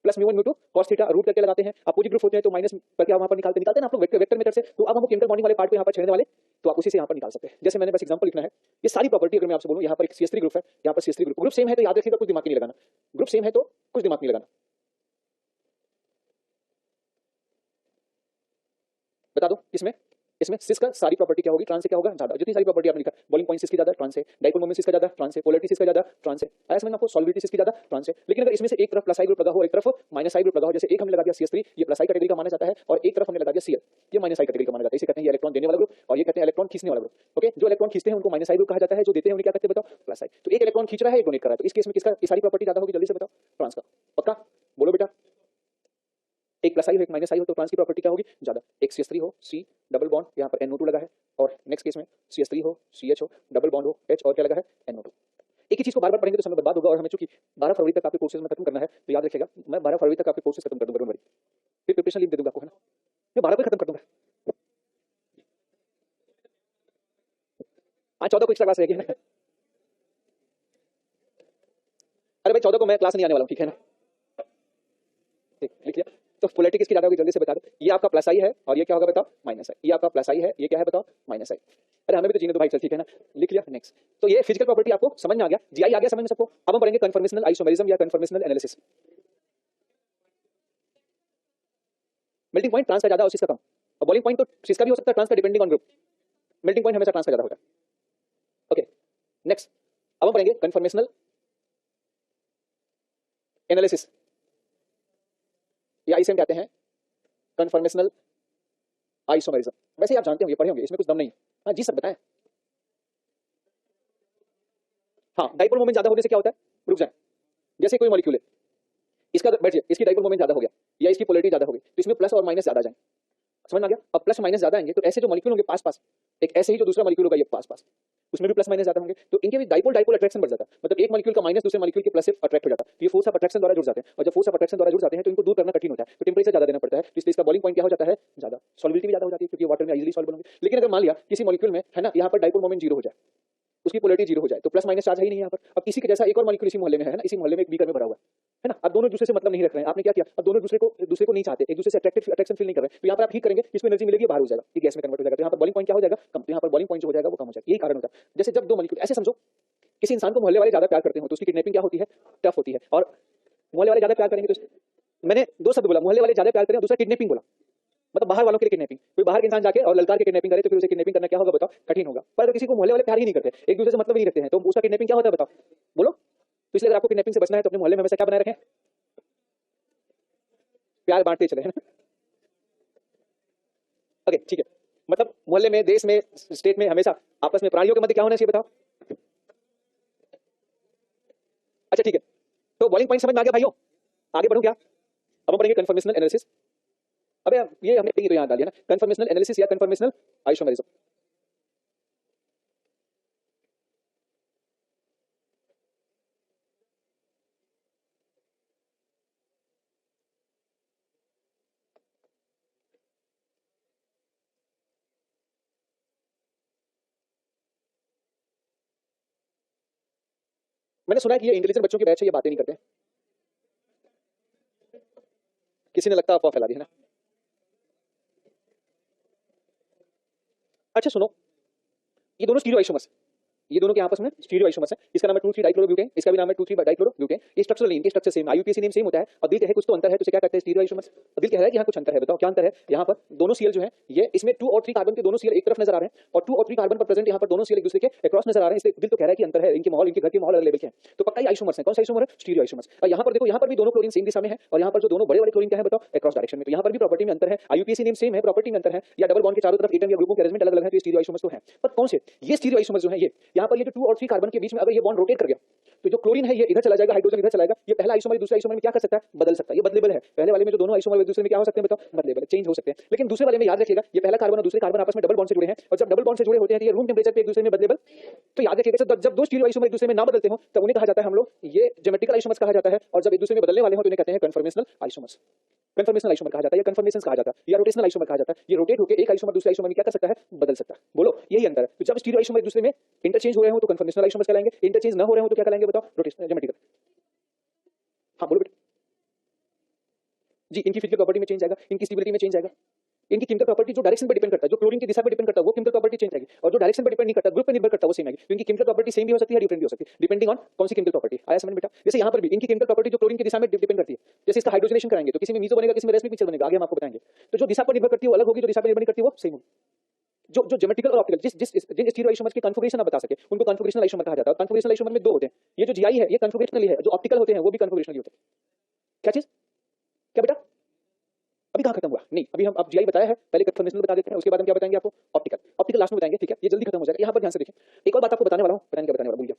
A: plus mu one mu two cos theta root करके लगाते हैं। अपोजिट ग्रुप होते हैं तो माइनस करके वहां पर निकालते हैं ना आप लोग वेक्टर मेथड से। तो अब हम केमिकल बॉन्डिंग वाले पार्ट को यहाँ पर छेड़ने वाले, तो आप उसी से यहाँ पर निकाल सकते हैं। जैसे मैंने बस एग्जांपल लिखना है, ये सारी प्रॉपर्टी अगर मैं आपसे बोलूं, यहाँ पर एक CH3 ग्रुप है, यहाँ पर CH3 ग्रुप सेम है तो याद रखिएगा, कुछ दिमाग नहीं लगाना। ग्रुप सेम है तो कुछ दिमाग नहीं लगाना। बता दो इसमें इसमें सिस का सारी प्रॉपर्टी क्या होगी, ट्रांस से क्या होगा ज्यादा, जितनी सारी प्रॉपर्टी आपने लिखा, बॉलिंग पॉइंट सिस की ज्यादा, ट्रांस है, डाइपोल मोमेंट सिस का ज्यादा, ट्रांस है, पोलैरिटी सिस का ज्यादा, ट्रांस है, आया समझ में आपको, सॉल्युबिलिटी सिस की ज्यादा, ट्रांस है। लेकिन अगर इसमें से एक तरफ प्लस आई ग्रुप लगा हो और एक तरफ माइनस आई ग्रुप लगा हो, जैसे एक हमने लगा दिया CS3, ये प्लस आई कैटेगरी का माना जाता है, और एक तरफ हमने लगा दिया Cl, ये माइनस आई कैटेगरी का माना जाता है। इसे कहते हैं ये इलेक्ट्रॉन देने वाला ग्रुप और ये कहते हैं इलेक्ट्रॉन खींचने वाला ग्रुप। ओके, जो इलेक्ट्रॉन खींचते हैं उनको माइनस आई ग्रुप कहा जाता है, जो देते हैं उन्हें क्या कहते हैं बताओ, प्लस आई। तो एक इलेक्ट्रॉन खींच रहा है, एक डोनेट कर रहा है, तो इस केस में किसका सारी प्रॉपर्टी ज्यादा होगी, जल्दी से बताओ, ट्रांस का। पक्का बोलो बेटा, एक प्लस आई हो एक माइनस आई हो तो ट्रांस की प्रॉपर्टी क्या होगी ज्यादा। एक CS3 हो, C डबल बॉन्ड, यहाँ पर NO2 लगा है, और नेक्स्ट केस में CS3 हो, CH हो, डबल बॉन्ड हो, H और क्या लगा है NO2। एक ही चीज को बार बार पढ़ेंगे तो समय बर्बाद होगा, और हमें चूंकि 12 फरवरी तक आपके कोर्सेज में खत्म करना है, तो याद रखिएगा मैं 12 फरवरी तक आपके कोर्सेज खत्म कर दूंगा, डोंट वरी, फिर प्रिपरेशन लीव दे दूंगा आपको, है ना, मैं 12 को खत्म कर दूंगा। आज 14 को एक्स्ट्रा क्लास रहेगी, है ना। अरे भाई 14 को मैं क्लास नहीं आने वाला हूँ, ठीक है ना, ठीक लिख लिया। तो पोलैरिटी किसकी ज्यादा होगी जल्दी से बता दो, ये आपका प्लस आई है और ये क्या होगा बताओ, माइनस आई, ये आपका प्लस आई है, ये क्या है बताओ, माइनस आई। अरे हमें भी तो जीने दो भाई, चल ठीक है ना, लिख लिया। नेक्स्ट, तो ये फिजिकल प्रॉपर्टी आपको समझ में आ गया, जीआई आ गया समझ में सबको। अब हम पढ़ेंगे कन्फर्मेशनल आइसोमेरिज्म या conformational analysis. Melting point trans का ज्यादा और सिस का कम, और बॉइलिंग पॉइंट तो सिस का भी हो सकता है, ट्रांस का depending on group, melting point हमेशा ट्रांस का ज्यादा होगा। ओके नेक्स्ट, अब हम पढ़ेंगे कन्फर्मेशनल एनालिसिस, या इसे हम कहते हैं कन्फर्मेशनल आइसोमेरिज्म। वैसे आप जानते होंगे, पढ़े होंगे, इसमें कुछ दम नहीं। हाँ जी सर बताएं। हाँ, डाइपोल मोमेंट ज्यादा होने से क्या होता है, रुक जाए, जैसे कोई मॉलिक्यूल है, इसका बैठिए, इसकी डाइपोल मोमेंट ज्यादा हो गया या इसकी पोलैरिटी ज्यादा हो गई, तो इसमें प्लस और माइनस ज्यादा आ जाएंगे, समझ में आ गया। अब प्लस माइनस ज्यादा आएंगे तो ऐसे जो मॉलिक्यूल होंगे पास पास, एक ऐसे ही जो दूसरा मॉलिक्यूल होगा ये पास पास, उसमें भी प्लस माइनस ज्यादा होंगे, तो इनके भी डाइपोल डाइपोल अट्रैक्शन बढ़ जाता है, मतलब एक मॉलिक्यूल का माइनस दूसरे मॉलिक्यूल के प्लस से अट्रैक्ट हो जाता है, तो ये फोर्स ऑफ अट्रैक्शन द्वारा जुड़ जाते हैं, और जब फोर्स ऑफ अट्रैक्शन द्वारा जुड़ जाते हैं तो इनको दूर करना कठिन होता है, तो टेंपरेचर ज्यादा देना पड़ता है, इसलिए इसका बॉइलिंग पॉइंट क्या हो जाता है ज्यादा, सॉल्युबिलिटी भी ज्यादा हो जाती है क्योंकि वाटर में इजीली सॉल्व होंगे। लेकिन अगर मान लिया किसी मॉलिक्यूल में है ना, यहाँ पर डाइपोल मोमेंट 0 हो जाए, उसकी पोलैरिटी 0 हो जाए, तो प्लस माइनस चार्ज है ही नहीं यहाँ पर। अब इसी के जैसा एक और मॉलिक्यूल इसी मोहल्ले में है ना, इसी मोहल्ले में एक बीकर में भरा हुआ है ना, अब दोनों दूसरे से मतलब नहीं रख रहे हैं, आपने क्या किया, अब दोनों दूसरे को नहीं चाहते, एक दूसरे से अट्रैक्शन फील नहीं कर रहे हैं, तो यहाँ पर आप ठीक करेंगे, इसमें एनर्जी मिलेगी, बाहर हो जाएगा, ये गैस में कन्वर्ट हो जाएगा, तो यहाँ पर बॉइलिंग पॉइंट क्या हो जाएगा कम, तो यहाँ पर बॉइलिंग पॉइंट जो हो जाएगा वो कम हो जाएगा, यही कारण होता है। जैसे जब दो मॉलिक्यूल, ऐसे समझो किसी इंसान को मोहल्ले वाले ज्यादा प्यार करते हो तो उसकी किडनैपिंग क्या होती है, टफ होती है, और मोहल्ले वाले ज्यादा प्यार करेंगे तो, मैंने दो शब्द बोला, मोहल्ले वाले ज्यादा प्यार करें, दूसरा किडनैपिंग बोला, मतलब बाहर वालों के लिए किडनैपिंग, कोई बाहर के इंसान जाके और ललकार के किडनैपिंग करे तो फिर उसे किडनैपिंग करना क्या होगा बताओ, कठिन होगा। पर अगर किसी को मोहल्ले वाले प्यार ही नहीं करते, एक दूसरे से मतलब ही नहीं रखते हैं, तो उसका किडनैपिंग क्या होता है बताओ, बोलो। तो इसलिए अगर आपको किडनैपिंग से बचना है तो अपने मोहल्ले में हमेशा क्या बनाए रखें, प्यार बांटते चले, है ना। ओके ठीक है, मतलब मोहल्ले में, देश में, स्टेट में हमेशा आपस में प्राणियों के मध्य क्या होना चाहिए बताओ। अच्छा ठीक है, तो बॉइलिंग पॉइंट समझ में आ गया भाइयों, आगे बढ़ूं क्या, अब हम पढ़ेंगे कन्फर्मेशनल एनालिसिस। अबे ये हमने तो याद डाल दिया ना, कन्फर्मेशनल एनालिसिस या कन्फर्मेशनल आइसोमेरिज्म। मैंने सुना है कि ये इंटेलिजेंट बच्चों के बैच है, ये बातें नहीं करते, किसी ने लगता अफवाह फैला दी है ना। अच्छा सुनो, ये दोनों स्टीरियो आइसोमर्स, ये दोनों के आपस में स्टीरियो आइसोमर्स है, इसका नाम है 2,3 डाइक्लोरोब्यूटेन, इसका भी नाम है 2,3 डाइक्लोरोब्यूटेन। ये स्ट्रक्चरल इनके structure same, IUPAC name same होता है, और दिल कहे कुछ तो अंतर है, तो इसे क्या कहते हैं स्टीरियो आइसोमर्स। दिल कह रहा है कि यहाँ कुछ अंतर है, बताओ क्या अंतर है। यहाँ पर दोनों सीएल जो है, ये इसमें 2 और 3 कार्बन के दोनों सीएल एक तरफ नजर आ रहे हैं, और 2 और 3 कार्बन पर प्रेजेंट यहाँ पर दोनों सीएल एक दूसरे के अक्रॉस नजर आ रहे हैं, इसलिए दिल तो कह रहा है कि अंतर है, इनके माहौल, इनके घर के माहौल अलग लेवल के हैं, तो पक्का ये आइसोमर्स है। कौन सा आइसोमर है, स्टीरियो आइसोमर्स। और यहाँ पर देखो, यहाँ पर भी दोनों क्लोरीन सेम दिशा में है, और यहाँ पर जो दोनों बड़े वाले क्लोरीन क्या है बताओ, अक्रॉस डायरेक्शन में, तो यहाँ पर भी प्रॉपर्टी में अंतर है। आईयूपीएसी नेम सेम है, प्रॉपर्टी में अंतर है, या डबल बॉन्ड के चारों तरफ एटम या ग्रुपों के अरेंजमेंट अलग अलग है, तो ये स्टीरियो आइसोमर्स तो है। पर कौन से, ये स्टीरियो आइसोमर्स जो है, ये यहाँ पर ये जो 2 और 3 कार्बन के बीच में अगर ये बॉन्ड रोटेट कर गया, तो जो क्लोरीन है ये इधर चला जाएगा, हाइड्रोजन इधर चला जाएगा, ये पहला आइसोमर दूसरे आइसोमर में क्या कर सकता है, बदल सकता है, ये बदलेबल है। पहले वाले में जो दोनों आइसोमर एक दूसरे में क्या हो सकते हैं बताओ, बदलेबल, चेंज हो सकते हैं। लेकिन दूसरे वाले में याद रखिएगा, ये पहला कार्बन और दूसरे कार्बन आपस में डबल बॉन्ड से जुड़े हैं, और जब डबल बॉन्ड से जुड़े होते हैं तो ये रूम टेंपरेचर पे एक दूसरे में बदलेबल। तो याद रखिएगा, जब दो स्टीरियो आइसोमर एक दूसरे में ना बदलते हो तब उन्हें कहा जाता है हम लोग, ये ज्योमेट्रिकल आइसोमर्स कहा जाता है, और जब एक दूसरे में बदलने वाले हो तो उन्हें कहते हैं कन्फर्मेशनल आइसोमर्स। कन्फर्मेशनल आइसोमर कहा जाता है, या कन्फर्मेशंस कहा जाता है, या रोटेशनल आइसोमर कहा जाता है। ये रोटेट होकर एक आइसोमर दूसरे आइसोमर में क्या कर सकता है, बदल सकता है। बोलो यही अंतर है। तो जब स्टीरियो आइसोमर एक दूसरे में इंटरचेंज हो रहे हो तो कन्फर्मेशनल आइसोमर्स कहलाएंगे, इंटरचेंज ना हो रहे हो तो क्या कहलाएंगे बताओ, रोटेशनल ज्योमेट्रिकल। हाँ बोलो बेटा जी, इनकी फिजिकल प्रॉपर्टी में चेंज आएगा, इनकी स्टेबिलिटी में चेंज आएगा। इनकी केमिकल प्रॉपर्टी जो डायरेक्शन पे डिपेंड करता है, जो क्लोरीन की दिशा पे डिपेंड करता है, वो केमिकल प्रॉपर्टी चेंज आएगी, और जो डायरेक्शन पे डिपेंड नहीं करता, ग्रुप पे निर्भर करता है, वो सेम आएगी। तो इनकी केमिकल प्रॉपर्टी सेम भी हो सकती है, डिफरेंट भी हो सकती है, डिपेंडिंग ऑन कौन सी केमिकल प्रॉपर्टी। आया समझ में बेटा? जैसे यहाँ पर भी इनकी केमिकल प्रॉपर्टी जो क्लोरीन की दिशा में डिपेंड करती है, जैसे इसका हाइड्रोजनेशन कराएंगे तो किसी में मीजो बनेगा, किसी में रेस्मिक पिक्चर बनेगा, आगे हम आपको बताएंगे। तो जो दिशा पर निर्भर करती है वो अलग होगी, जो दिशा पर निर्भर नहीं करती वो सेम होगी। जो ज्योमेट्रिकल और ऑप्टिकल जिन स्टीरियो आइसोमर्स की कॉन्फिगरेशन आप बता सके उनको कॉन्फिगरेशनल आइसोमर कहा जाता है। कॉन्फिगरेशनल आइसोमर में दो होते हैं, ये जो जीआई है ये कॉन्फिगरेशनल है, जो ऑप्टिकल होते हैं वो भी कॉन्फिगरेशनल होते हैं। क्या चीज? क्या बेटा? अभी कहाँ खत्म हुआ? नहीं, अभी हम अब जीआई बताया है, पहले कन्फर्मेशनल बता देते हैं, उसके बाद हम क्या बताएंगे आपको? ऑप्टिकल। ऑप्टिकल लास्ट में बताएंगे, ठीक है? ये जल्दी खत्म हो जाएगा। यहाँ पर ध्यान से देखिए, एक और बात आपको बताने वाला हूँ, पता नहीं क्या बताने वाला, भूल गया,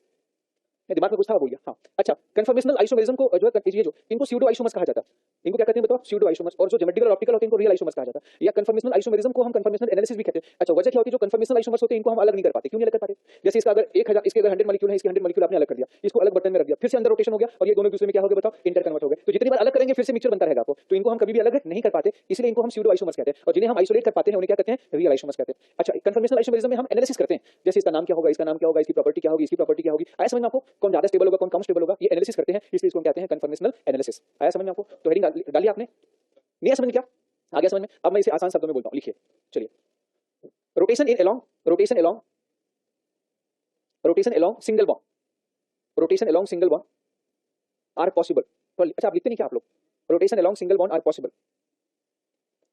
A: दिमाग में कुछ था भूल गया। हाँ अच्छा, कन्फर्मेशनल आइसोमेरिज्म को जो है ये जो इनको स्यूडो आइसोमर्स कहा जाता है, इनको क्या कहते हैं बताओ? Pseudo isomers. और जो ज्योमेट्रिकल और ऑप्टिकल होते हैं इनको रियल आइसोमर्स कहा जाता है, या कन्फर्मेशनल आइसोमेरिज्म को हम कन्फर्मेशनल एनालिसिस भी कहते हैं। अच्छा, वजह क्या होती है? जो कन्फर्मेशनल आइसोमर्स होते हैं इनको हम अलग नहीं कर पाते। क्यों नहीं अलग कर पाते? जैसे इसका अगर 1000 इसके अगर 100 मॉलिक्यूल है, इसके 100 मॉलिक्यूल आपने अलग कर दिया, इसको अलग बर्तन में रख दिया, फिर से अंदर रोटेशन हो गया और ये दोनों दूसरे में क्या हो गया बताओ? इंटर कन्वर्ट हो गए। तो जितनी बार अलग करेंगे फिर से मिक्सचर बनता रहेगा आपको, तो इनको हम कभी भी अलग नहीं कर पाते, इसलिए इनको हम स्यूडो आइसोमर्स कहते हैं। और जिन्हें हम आइसोलेट कर पाते हैं उन्हें क्या कहते हैं? रियल आइसोमर्स कहते हैं। अच्छा, कन्फर्मेशनल आइसोमेरिज्म में हम एनालिसिस करते हैं, जैसे इसका नाम क्या होगा, इसका नाम क्या होगा, इसकी प्रॉपर्टी क्या होगी, इसकी प्रॉपर्टी क्या होगी। आया समझ में आपको? कौन ज्यादा स्टेबल होगा, कौन कम स्टेबल होगा, ये एनालिसिस करते हैं, इसलिए इसको कहते हैं कन्फर्मेशनल एनालिसिस। आया समझ में आपको? तो हेडिंग डाली आपने? नहीं समझ में? क्या आ गया समझ में? अब मैं इसे आसान शब्दों में बोलता हूं, लिखिए। चलिए, rotation in along rotation along rotation along single bond, rotation along single bond are possible. अच्छा, आप लिखते नहीं क्या आप लोग? Rotation along single bond are possible,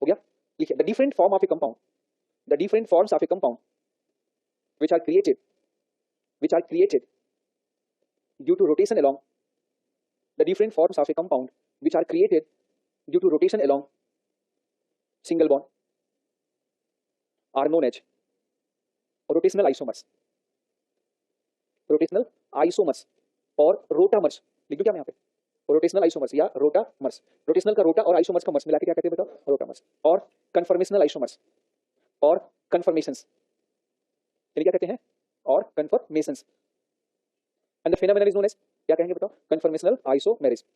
A: हो गया? लिखिए, the different form of a compound, the different forms of a compound which are created due to rotation along, the different forms of a compound which are created due to rotation along single bond are known as rotational isomers, rotational isomers और rotamers। लिख दो क्या मैं यहाँ पे? Rotational isomers या rotamers. Rotational का रोटा और आइसोमर्स का मर्स मिला के क्या कहते हैं बताओ? रोटामर्स। और कन्फर्मेशनल आइसोमर्स और कन्फर्मेशंस यानी क्या कहते हैं? और conformations. And the phenomenon is known as, क्या कहेंगे बताओ? Conformational isomerism.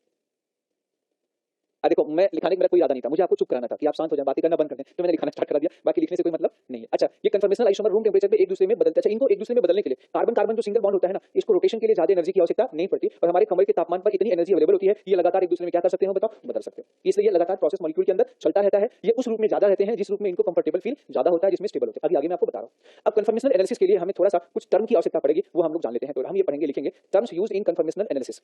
A: देखो, मैं लिखाने का मेरा कोई इरादा नहीं था, मुझे आपको चुप कराना था कि आप शांत हो जाएं, बातें करना बंद कर दें, तो मैंने लिखाना स्टार्ट करा दिया, बाकी लिखने से कोई मतलब नहीं है। अच्छा, ये कन्फर्मेशनल आइसोमर रूम टेंपरेचर पे एक दूसरे में बदलते हैं। अच्छा, इनको एक दूसरे में बदलने के लिए कार्बन कार्बन जो सिंगल बॉन्ड होता है ना, इसको रोटेशन के लिए ज्यादा एनर्जी की आवश्यकता नहीं पड़ती, और हमारे कमरे के तापमान पर इतनी एनर्जी अवेलेबल होती है, ये लगातार एक दूसरे में क्या कर सकते हो बताओ? बदल सकते हो। इसलिए ये लगातार प्रोसेस मॉलिक्यूल के अंदर चलता रहता है। ये उस रूप में ज्यादा रहते हैं जिस रूप में इनको कंफर्टेबल फील ज्यादा होता है, जिसमें स्टेबल होते हैं। अभी आगे मैं आपको बता रहा हूं। अब कन्फर्मेशनल एनालिसिस के लिए हमें थोड़ा सा कुछ टर्म की आवश्यकता पड़ेगी, वो हम लोग जान लेते हैं। तो हम ये पढ़ेंगे, लिखेंगे terms used in conformational analysis,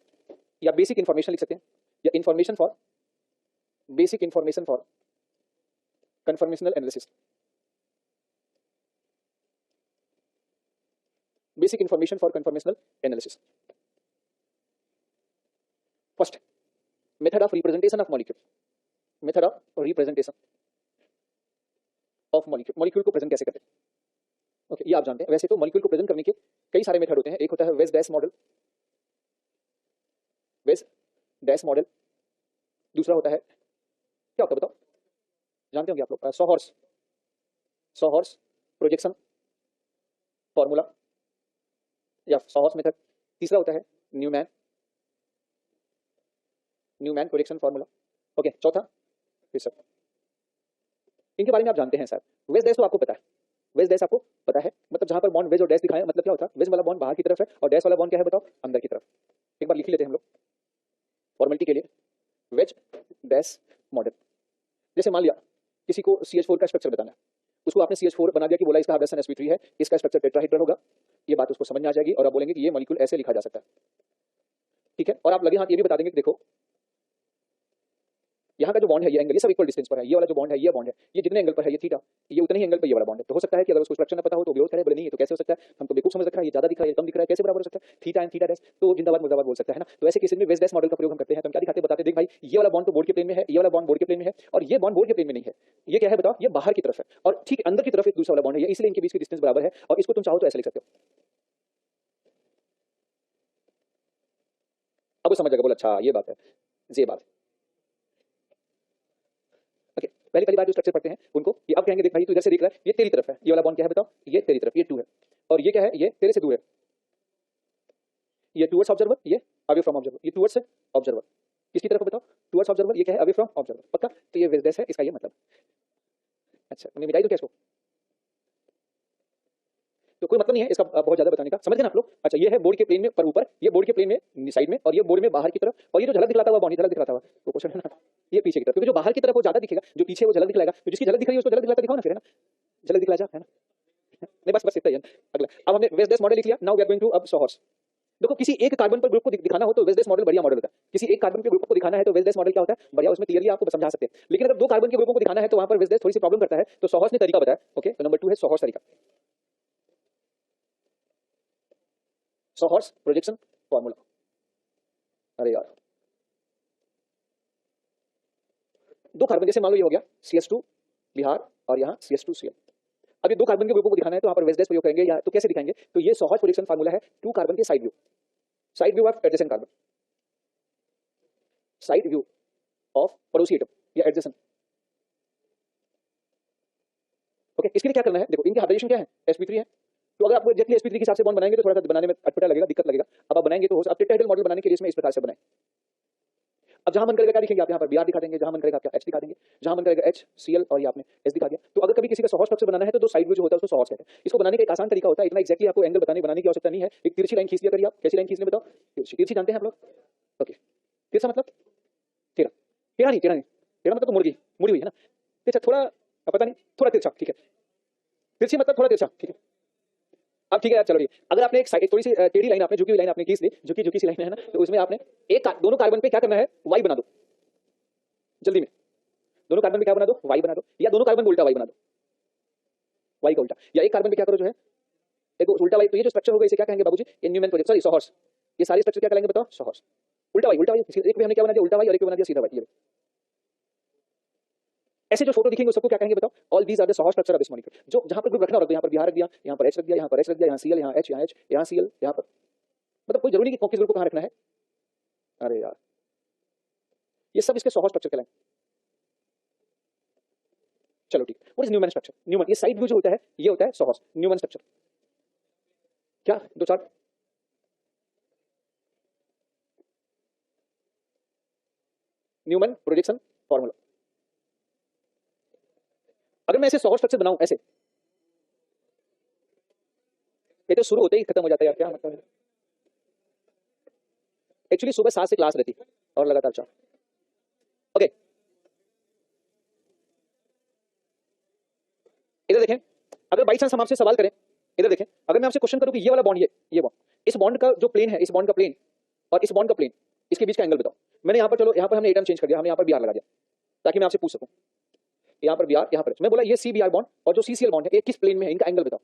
A: या बेसिक इन्फॉर्मेशन लिख सकते हैं, या information for basic information for conformational analysis, basic information for conformational analysis. First, method of representation of molecule, method of representation of molecule, molecule को present कैसे करते हैं? Okay, ये आप जानते हैं। वैसे तो मॉलिक्यूल को प्रेजेंट करने के कई सारे मेथड होते हैं। एक होता है veg dash model, veg dash model. दूसरा होता है, क्या होता है बताओ? जानते होंगे आप लोग, सॉहर्स प्रोजेक्शन फॉर्मूला या सॉहर्स मेथड। तीसरा होता है न्यूमैन प्रोजेक्शन फॉर्मूला। ओके, चौथा फिशर। इनके बारे में आप जानते हैं सर। वेज डैश तो आपको पता है, वेज डैश आपको पता है, मतलब जहां पर बॉन्ड वेज और डैश दिखाया, मतलब क्या होता है? वेज वाला बॉन्ड बाहर की तरफ है और डैश वाला बॉन्ड क्या है बताओ? अंदर की तरफ। एक बार लिख लेते हैं हम लोग फॉर्मेलिटी के लिए, वेज डैश मॉडल। जैसे मान लिया किसी को CH4 का स्ट्रक्चर बताना है, उसको आपने CH4 बना दिया कि बोला इसका हाइड्रोजन sp3 है, इसका स्ट्रक्चर टेट्राहेड्रल होगा, ये बात उसको समझ में आ जाएगी और आप बोलेंगे कि ये मॉलिक्यूल ऐसे लिखा जा सकता है, ठीक है? और आप लगे हाथ ये भी बता देंगे कि देखो यहाँ का जो बॉन्ड है ये एंगल, ये सब इक्वल डिस्टेंस पर है, ये वाला जो बॉन्ड है ये बॉन्ड है, ये जितने एंगल पर है ये थीटा, ये उतने ही एंगल पर ये वाला बॉन्ड है। तो हो सकता है कि अगर उसको स्ट्रक्चर ना पता हो तो विरोध करे, बोले नहीं ये तो कैसे हो सकता है, हम तो बेवकूफ समझ रखा है, ये ज्यादा दिख रहा है, ये कम दिख रहा है, कैसे बराबर हो सकता है? थीटा एंड थीटा डैश, तो जिंदाबाद मुर्दाबाद बोल सकता है ना। तो ऐसे केसेस में वेज डैश मॉडल का प्रयोग हम करते हैं। तो हम क्या दिखाते हैं? बताते देख भाई, ये वाला बॉन्ड तो बोर्ड के प्लेन में है, ये वाला बॉन्ड बोर्ड के प्लेन में है, और ये बॉन्ड बोर्ड के प्लेन में नहीं है, ये क्या है बताओ? ये बाहर की तरफ है, और ठीक अंदर की तरफ एक दूसरा वाला बॉन्ड है, इसलिए इनके बीच की डिस्टेंस बराबर है, और इसको तुम चाहो तो ऐसे लिख सकते हो। अब समझ जाएगा, बोला अच्छा ये बात है, ये बात। ओके, पहली बार जो स्ट्रक्चर पढ़ते हैं उनको ये अब कहेंगे देख भाई तू इधर से देख रहा है, ये तेरी तरफ है, ये वाला बॉन्ड क्या है बताओ? ये तेरी तरफ, ये 2 है, और ये क्या है? ये तेरे से दूर है, ये टुवर्ड्स ऑब्जर्वर, ये अवे फ्रॉम ऑब्जर्वर, ये टुवर्ड्स है ऑब्जर्वर, किसकी तरफ बताओ? टुवर्ड्स ऑब्जर्वर, ये क्या है? Away from observer. पक्का? तो ये वेज डैश है, इसका ये मतलब। अच्छा, मैं मिटाई दूं क्या इसको? तो कोई मतलब नहीं है इसका बहुत ज्यादा बताने का, समझ गए ना आप लोग? अच्छा, ये है बोर्ड के प्लेन में पर ऊपर, ये बोर्ड के प्लेन में साइड में, और ये बोर्ड में बाहर की तरफ, और ये जो झलक दिखलाता हुआ बॉन्ड, झलक दिखलाता हुआ वो क्वेश्चन है ना, ये पीछे की तरफ, क्योंकि जो बाहर की तरफ वो ज्यादा दिखेगा, जो पीछे वो झलक दिखलाएगा, तो जिसकी झलक दिख रही है उसको झलक दिखलाता दिखाओ ना फिर, है ना, झलक दिखला जा, है ना। नहीं बस इतना ही है। अगला, अब हमने वेस्डेस मॉडल लिख लिया, now we are going to अब सॉहर्स। देखो किसी एक कार्बन पर ग्रुप को दिखाना हो तो वेस्डेस मॉडल बढ़िया मॉडल होता है। किसी एक कार्बन के ग्रुप को दिखाना है तो वेस्डेस मॉडल क्या होता है, बढ़िया, उसमें क्लियरली आपको समझा सकते हैं। लेकिन अगर दो कार्बन के ग्रुपों को दिखाना है तो वहां पर वेस्डेस थोड़ी सी प्रॉब्लम करता है, तो सॉहर्स ने तरीका बताया। ओके, तो नंबर 2 है सॉहर्स तरीका, सॉहर्स प्रोजेक्शन फॉर्मूला। अरे यार, दो कार्बन, जैसे मान लो ये हो गया CH2 बिहार और यहाँ CH2Cl। अब ये दो कार्बन के ग्रुपों को दिखाना है तो वहां पर वेस्डेस प्रयोग करेंगे, या तो कैसे दिखाएंगे, तो ये सॉहर्स प्रोजेक्शन फार्मूला है, टू कार्बन के side view of adjacent carbon, side view of पड़ोसी एटम या एडजेसेंट। ओके, इसके लिए क्या करना है, देखो इनके हाइड्रेशन क्या है, sp3 है, तो अगर आपको एग्जैक्टली sp3 के हिसाब से बॉन्ड बनाएंगे तो थोड़ा सा बनाने में अटपटा लगेगा, दिक्कत लगेगा। अब आप बनाएंगे तो अब टेट्राहेड्रल मॉडल बनाने के लिए इसमें इस प्रकार से बनाएं। अब जहां मन करेगा क्या लिखेंगे आप, यहाँ पर Br दिखा देंगे, जहां मन करेगा क्या H दिखा देंगे, जहां मन करेगा HCl और ये आपने S दिखा दिया। तो अगर कभी किसी का सॉहर्स स्ट्रक्चर बनाना है तो दो साइड व्यू जो होता है उसको सॉहर्स कहते हैं। इसको बनाने का एक आसान तरीका होता है, इतना एक्जैक्टली आपको एंगल बनाने की आवश्यकता नहीं है, एक तिरछी लाइन खींच लिया करिए आप। कैसी लाइन खींचने बताओ, तिरछी जानते हैं आप लोग। ओके, तिरछा मतलब टेढ़ा, टेढ़ा मतलब तो मुड़ी हुई है ना, तिरछा थोड़ा पता नहीं, थोड़ा तिरछा, ठीक है, तिरछी मतलब थोड़ा तिरछा, ठीक है। अब ठीक है यार, चलो ठीक, अगर आपने एक थोड़ी सी टेढ़ी लाइन आपने झुकी हुई लाइन आपने खींच ली, झुकी सी लाइन है ना, तो उसमें आपने एक दोनों कार्बन पे क्या करना है, वाई बना दो जल्दी में, दोनों कार्बन पे क्या बना दो, वाई बना दो, या दोनों कार्बन को उल्टा वाई बना दो, वाई का उल्टा, या एक कार्बन पे क्या करो जो है एक उल्टा वाई। तो ये जो स्ट्रक्चर होगा इसे क्या कहेंगे बाबूजी, न्यूमैन प्रोजेक्ट, सॉरी सॉहर्स। ये सारे स्ट्रक्चर क्या कहलाएंगे बताओ, सॉहर्स। उल्टा वाई, एक पे हमने क्या बना दिया उल्टा वाई और एक पे बना दिया सीधा वाई। ये ऐसे जो फोटो दिखेंगे सबको क्या कहेंगे बताओ, all these are the sawhorse structure of this molecule. जो जहां पर ग्रुप रखना रख दो, यहाँ पर बिहार रख दिया, यहाँ पर H रख दिया, यहाँ पर H रख दिया, यहाँ Cl, यहाँ H, यहाँ H, यहाँ Cl, यहाँ पर, मतलब कोई जरूरी नहीं किस ग्रुप को कहाँ रखना है। अरे यार, ये सब इसके सॉहर्स स्ट्रक्चर कहलाएंगे। चलो ठीक, what is Newman structure, Newman, ये साइड व्यू जो होता है ये होता है सॉहर्स न्यूमैन स्ट्रक्चर। क्या दो चार, न्यूमैन प्रोजेक्शन फॉर्मूला। अगर मैं ऐसे सॉहर्स स्ट्रक्चर बनाऊं ऐसे, ये तो शुरू होते ही खत्म हो जाता है यार, क्या मतलब है। एक्चुअली सुबह 7 से क्लास रहती और लगातार 4। ओके, इधर देखें, अगर बाई चांस हम आपसे सवाल करें, इधर देखें, अगर मैं आपसे क्वेश्चन करूं कि ये वाला बॉन्ड, ये बॉन्ड, इस बॉन्ड का जो प्लेन है, इस बॉन्ड का प्लेन और इस बॉन्ड का प्लेन, इसके बीच का एंगल बताओ। मैंने यहाँ पर, चलो यहाँ पर हमने एटम चेंज कर दिया, हमने यहाँ पर Br लगा दिया ताकि मैं आपसे पूछ सकूं, यहाँ पर Br, यहाँ पर मैं बोला ये CBr बॉन्ड और जो CCl बॉन्ड है ये किस प्लेन में है, इनका एंगल बताओ।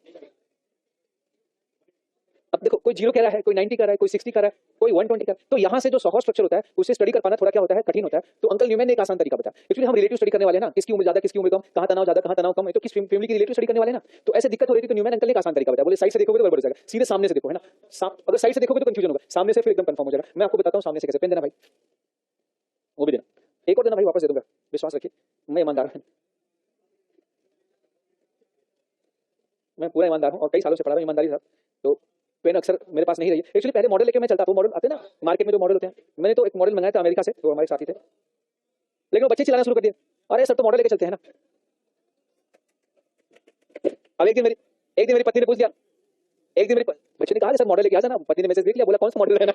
A: अब देखो, कोई 0 कह रहा है, कोई 90 कह रहा है, कोई 60 कह रहा है, कोई 120 कह रहा है, तो यहाँ से जो सॉहर्स स्ट्रक्चर होता है उसे स्टडी कर पाना थोड़ा क्या होता है, कठिन होता है। तो अंकल न्यूमैन ने एक आसान तरीका बताया। एक्चुअली हम रिलेटिव स्टडी करने वाले हैं ना, किसकी उम्र ज्यादा किसकी उम्र कम, कहाँ तनाव ज्यादा कहाँ तनाव कम है, तो किस फैमिली की रिलेटिव स्टडी करने वाले ना, तो ऐसे दिक्कत हो रही थी तो न्यूमैन अंकल ने एक आसान तरीका बताया। बोले साइड से देखोगे तो गड़बड़ हो जाएगा, सीधे सामने से देखो, है ना, अगर साइड से देखोगे तो कंफ्यूजन होगा, सामने से फिर एकदम कंफर्म हो जाएगा। मैं आपको बताता हूँ सामने से कैसे। पेन देना भाई, वो भी देना, एक और देना भाई, वापस दे दूंगा, विश्वास रखिए मैं ईमानदार हूँ, मैं पूरा ईमानदार हूँ और कई सालों से पढ़ा रहा हूँ ईमानदारी साहब। तो पेन अक्सर मेरे पास नहीं रही। एक्चुअली पहले मॉडल लेके मैं चलता, वो मॉडल आते हैं ना मार्केट में, जो मॉडल होते हैं, मैंने तो एक मॉडल मंगाया था अमेरिका से, वो हमारे साथी थे, लेकिन वो बच्चे चलाना शुरू कर दिए, अरे सर तो मॉडल लेके चलते हैं ना। अब एक दिन मेरी पत्नी ने पूछ दिया, एक दिन मेरे बच्चे ने कहा सर मॉडल लेके आ जाना, पत्नी ने मैसेज देख लिया, बोला कौन सा मॉडल लेना।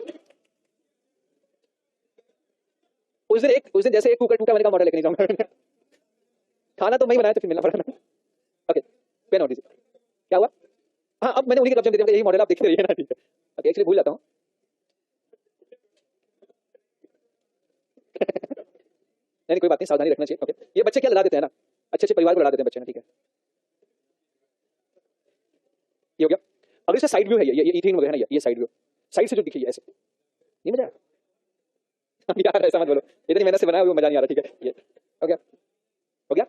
A: उस दिन जैसे एक कुकर टूटा, मैंने कहा मॉडल लेके नहीं जाऊंगा। खाना तो मैं ही बनाया तो फिर मिलना पड़ा ना। ओके, पेन और दीजिए, क्या हुआ, हाँ अब मैंने उन्हीं के कब्जे में दे दिया, यही मॉडल आप देखते रहिए ना, ठीक है। ओके, एक्चुअली भूल जाता हूँ। नहीं कोई बात नहीं, सावधानी रखना चाहिए। ओके, ये बच्चे क्या लड़ा देते हैं ना, अच्छे परिवार को लड़ा देते हैं बच्चे ना, ठीक है। ये हो गया। अगर इसका साइड व्यू है, ये इथेन वगैरह ना, ये साइड व्यू, साइड से जो दिखी है ऐसे, ये मजा यार, ऐसा मत बोलो, इतनी मेहनत से बनाया हुआ मजा नहीं आ रहा, ठीक है। ये हो गया, हो गया,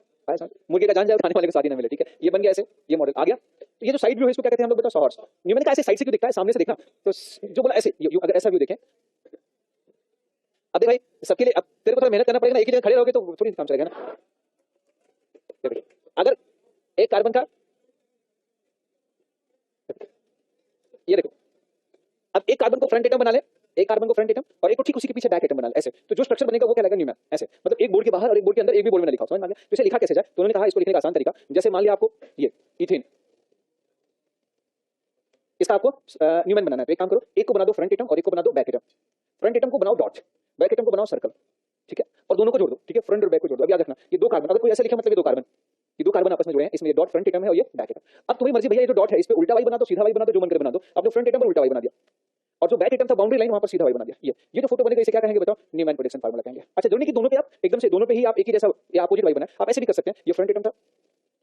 A: मुर्गे का जान जाए खाने वाले को शादी ना मिले, ठीक है। ये बन गया ऐसे, ये मॉडल आ गया। तो ये जो साइड व्यू है इसको क्या कहते हैं हम लोग बताओ, सॉहर्स। न्यूमैन का ऐसे साइड से क्यों दिखता है, सामने से देखना, तो जो बोला ऐसे, अगर ऐसा व्यू देखें, अब देख भाई सबके लिए, अब तेरे को थोड़ा मेहनत करना पड़ेगा ना, एक ही जगह खड़े रहोगे तो थोड़ी काम चलेगा ना। अगर एक कार्बन का, ये देखो, अब एक कार्बन को फ्रंट एटम बना ले, एक कार्बन को फ्रंट एटम और एक को ठीक उसी के पीछे बैक एटम बना ले, ऐसे, तो जो स्ट्रक्चर बनेगा वो क्या लगेगा, न्यूमैन। ऐसे मतलब एक बोर्ड के बाहर और एक बोर्ड के अंदर एक भी बोर्ड में ना लिखा, समझ में आ गया। तो इसे लिखा कैसे जाए, तो उन्होंने कहा इसको लिखने का आसान तरीका, जैसे मान लिया आपको ये इथेन, इसका आपको न्यूमैन बनाना है, तो एक काम करो, एक को बना दो फ्रंट एटम और एक को बना दो बैक एटम। फ्रंट एटम को बनाओ डॉट, बैक एटम को बनाओ सर्कल, ठीक है। और दोनों को जोड़ दो, ठीक है, फ्रंट और बैक को जोड़ दो। अब याद रखना ये दो कार्बन, अगर कोई ऐसे लिखा मतलब ये दो कार्बन आपस में जुड़े हैं, इसमें ये डॉट फ्रंट एटम है और ये बैक एटम। अब तुम्हें मर्जी भैया ये जो डॉट है इस पे उल्टा वाई बना दो, सीधा वाई बना दो, जो मन करे बना दो। आपने फ्रंट एटम पर उल्टा वाई बना दिया और जो बैक एटम था बाउंड्री लाइन वहां पर सीधा वाई बना दिया। ये जो फोटो बनेगा इसे क्या कहेंगे बताओ? न्यूमैन प्रोटेक्शन फार्मूला कहेंगे। अच्छा जोड़ने की दोनों पे आप एकदम से दोनों पे ही आप एक ही जैसा या अपोजिट वाई बनाए, आप ऐसे भी कर सकते हैं। ये फ्रंट एटम था,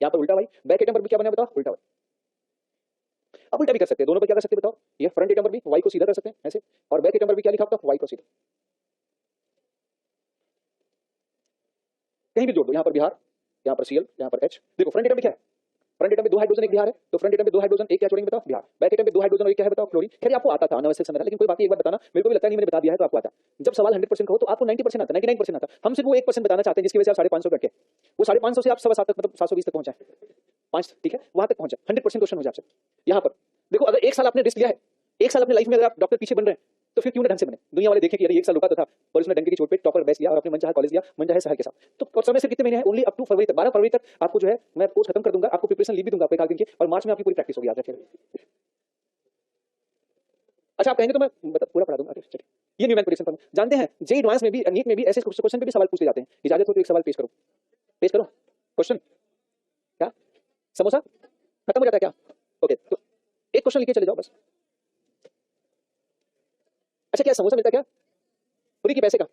A: यहाँ पर उल्टा वाई, बैक एटम पर भी क्या बना बताओ? उल्टा वाई। अब उल्टा भी कर सकते हैं, दोनों पे क्या कर सकते हैं बताओ? ये फ्रंट एटम पर भी वाई को सीधा कर सकते हैं ऐसे, और बैक एटम पर भी क्या लिखा होता है? वाई को सीधा। कहीं भी जोड़ दो, यहाँ पर बिहार, यहाँ पर सीएल, यहाँ पर एच। देखो फ्रंट एटम में क्या है? फ्रंट एटम में दो हाइड्रोजन एक बिहार है, तो फ्रंट एटम में दो हाइड्रोजन एक क्या जोड़ेंगे बताओ? बिहार। बैक एटम में दो हाइड्रोजन और एक क्या है बताओ? क्लोरीन। खैर आपको आता था अनावश्यक समय था, लेकिन कोई बात नहीं, एक बार बताना, मेरे को भी लगता नहीं मैंने बता दिया है तो आपको आता। जब सवाल 100% का हो तो आपको 90% आता, 99% आता। हम सिर्फ वो 1% बताना चाहते हैं जिसकी वजह से आप 550 कट के वो 550 से आप 7.25 तक, मतलब 720 तक पहुंचे, 5, ठीक है, वहां तक पहुंचे, 100% क्वेश्चन हो जाए आपसे। यहाँ पर देखो, अगर एक साल आपने रिस्क लिया है, एक साल अपने लाइफ में अगर आप डॉक्टर पीछे बन रहे हैं, तो फिर क्यों ना ढंग से बने? दुनिया वाले देखें कि अरे एक साल रुका तो था और उसने डंके की चोट पे टॉपर बेस्ट लिया और अपने मन चाहा कॉलेज लिया, मन चाहे शहर के साथ। तो और समय से कितने महीने हैं? ओनली अप टू फरवरी तक, 12 फरवरी तक आपको जो है मैं कोर्स खत्म कर दूंगा, आपको प्रिपरेशन लीव भी दूंगा आपके की, और मार्च में आपकी पूरी प्रैक्टिस होगी। याद रखिए। अच्छा आप कहेंगे तो मैं पूरा पढ़ा दूंगा। चलिए, ये न्यूमैन प्रोटेक्शन फार्मूला जानते हैं। जे एडवांस में भी, नीट में भी ऐसे क्वेश्चन पे भी सवाल पूछे जाते हैं। इजाजत हो तो एक सवाल पेश करो, पेश करो क्वेश्चन। क्या समोसा खत्म हो जाता है क्या? ओके, तो एक क्वेश्चन लिखे चले जाओ बस। अच्छा क्या समोसा मिलता है क्या फ्री की पैसे का?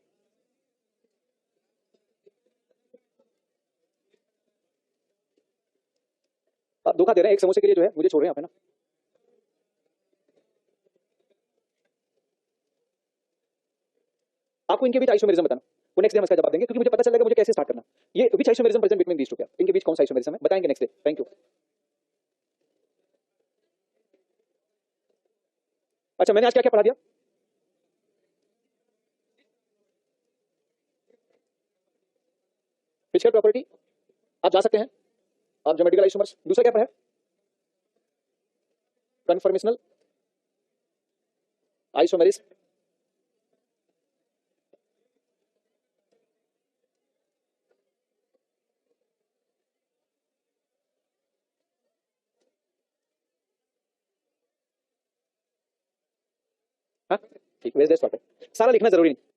A: आप धोखा दे रहे हैं, एक समोसे के लिए जो है मुझे छोड़ रहे हैं आप, है ना? आपको इनके बीच आइसोमेरिज्म बताना, वो नेक्स्ट डे हम इसका जवाब देंगे, क्योंकि मुझे पता चलेगा मुझे कैसे स्टार्ट करना। ये which isomerism present between these two, क्या इनके बीच कौन सा आइसोमेरिज्म है बताएंगे नेक्स्ट डे। Thank you. अच्छा मैंने आज क्या क्या पढ़ा दिया? फिजिकल प्रॉपर्टी आप जा सकते हैं, आप ज्योमेट्रिकल आइसोमर्स। दूसरा क्या पढ़ा है? Conformational isomerism. हाँ ठीक, वेज डेस्क सारा लिखना जरूरी नहीं।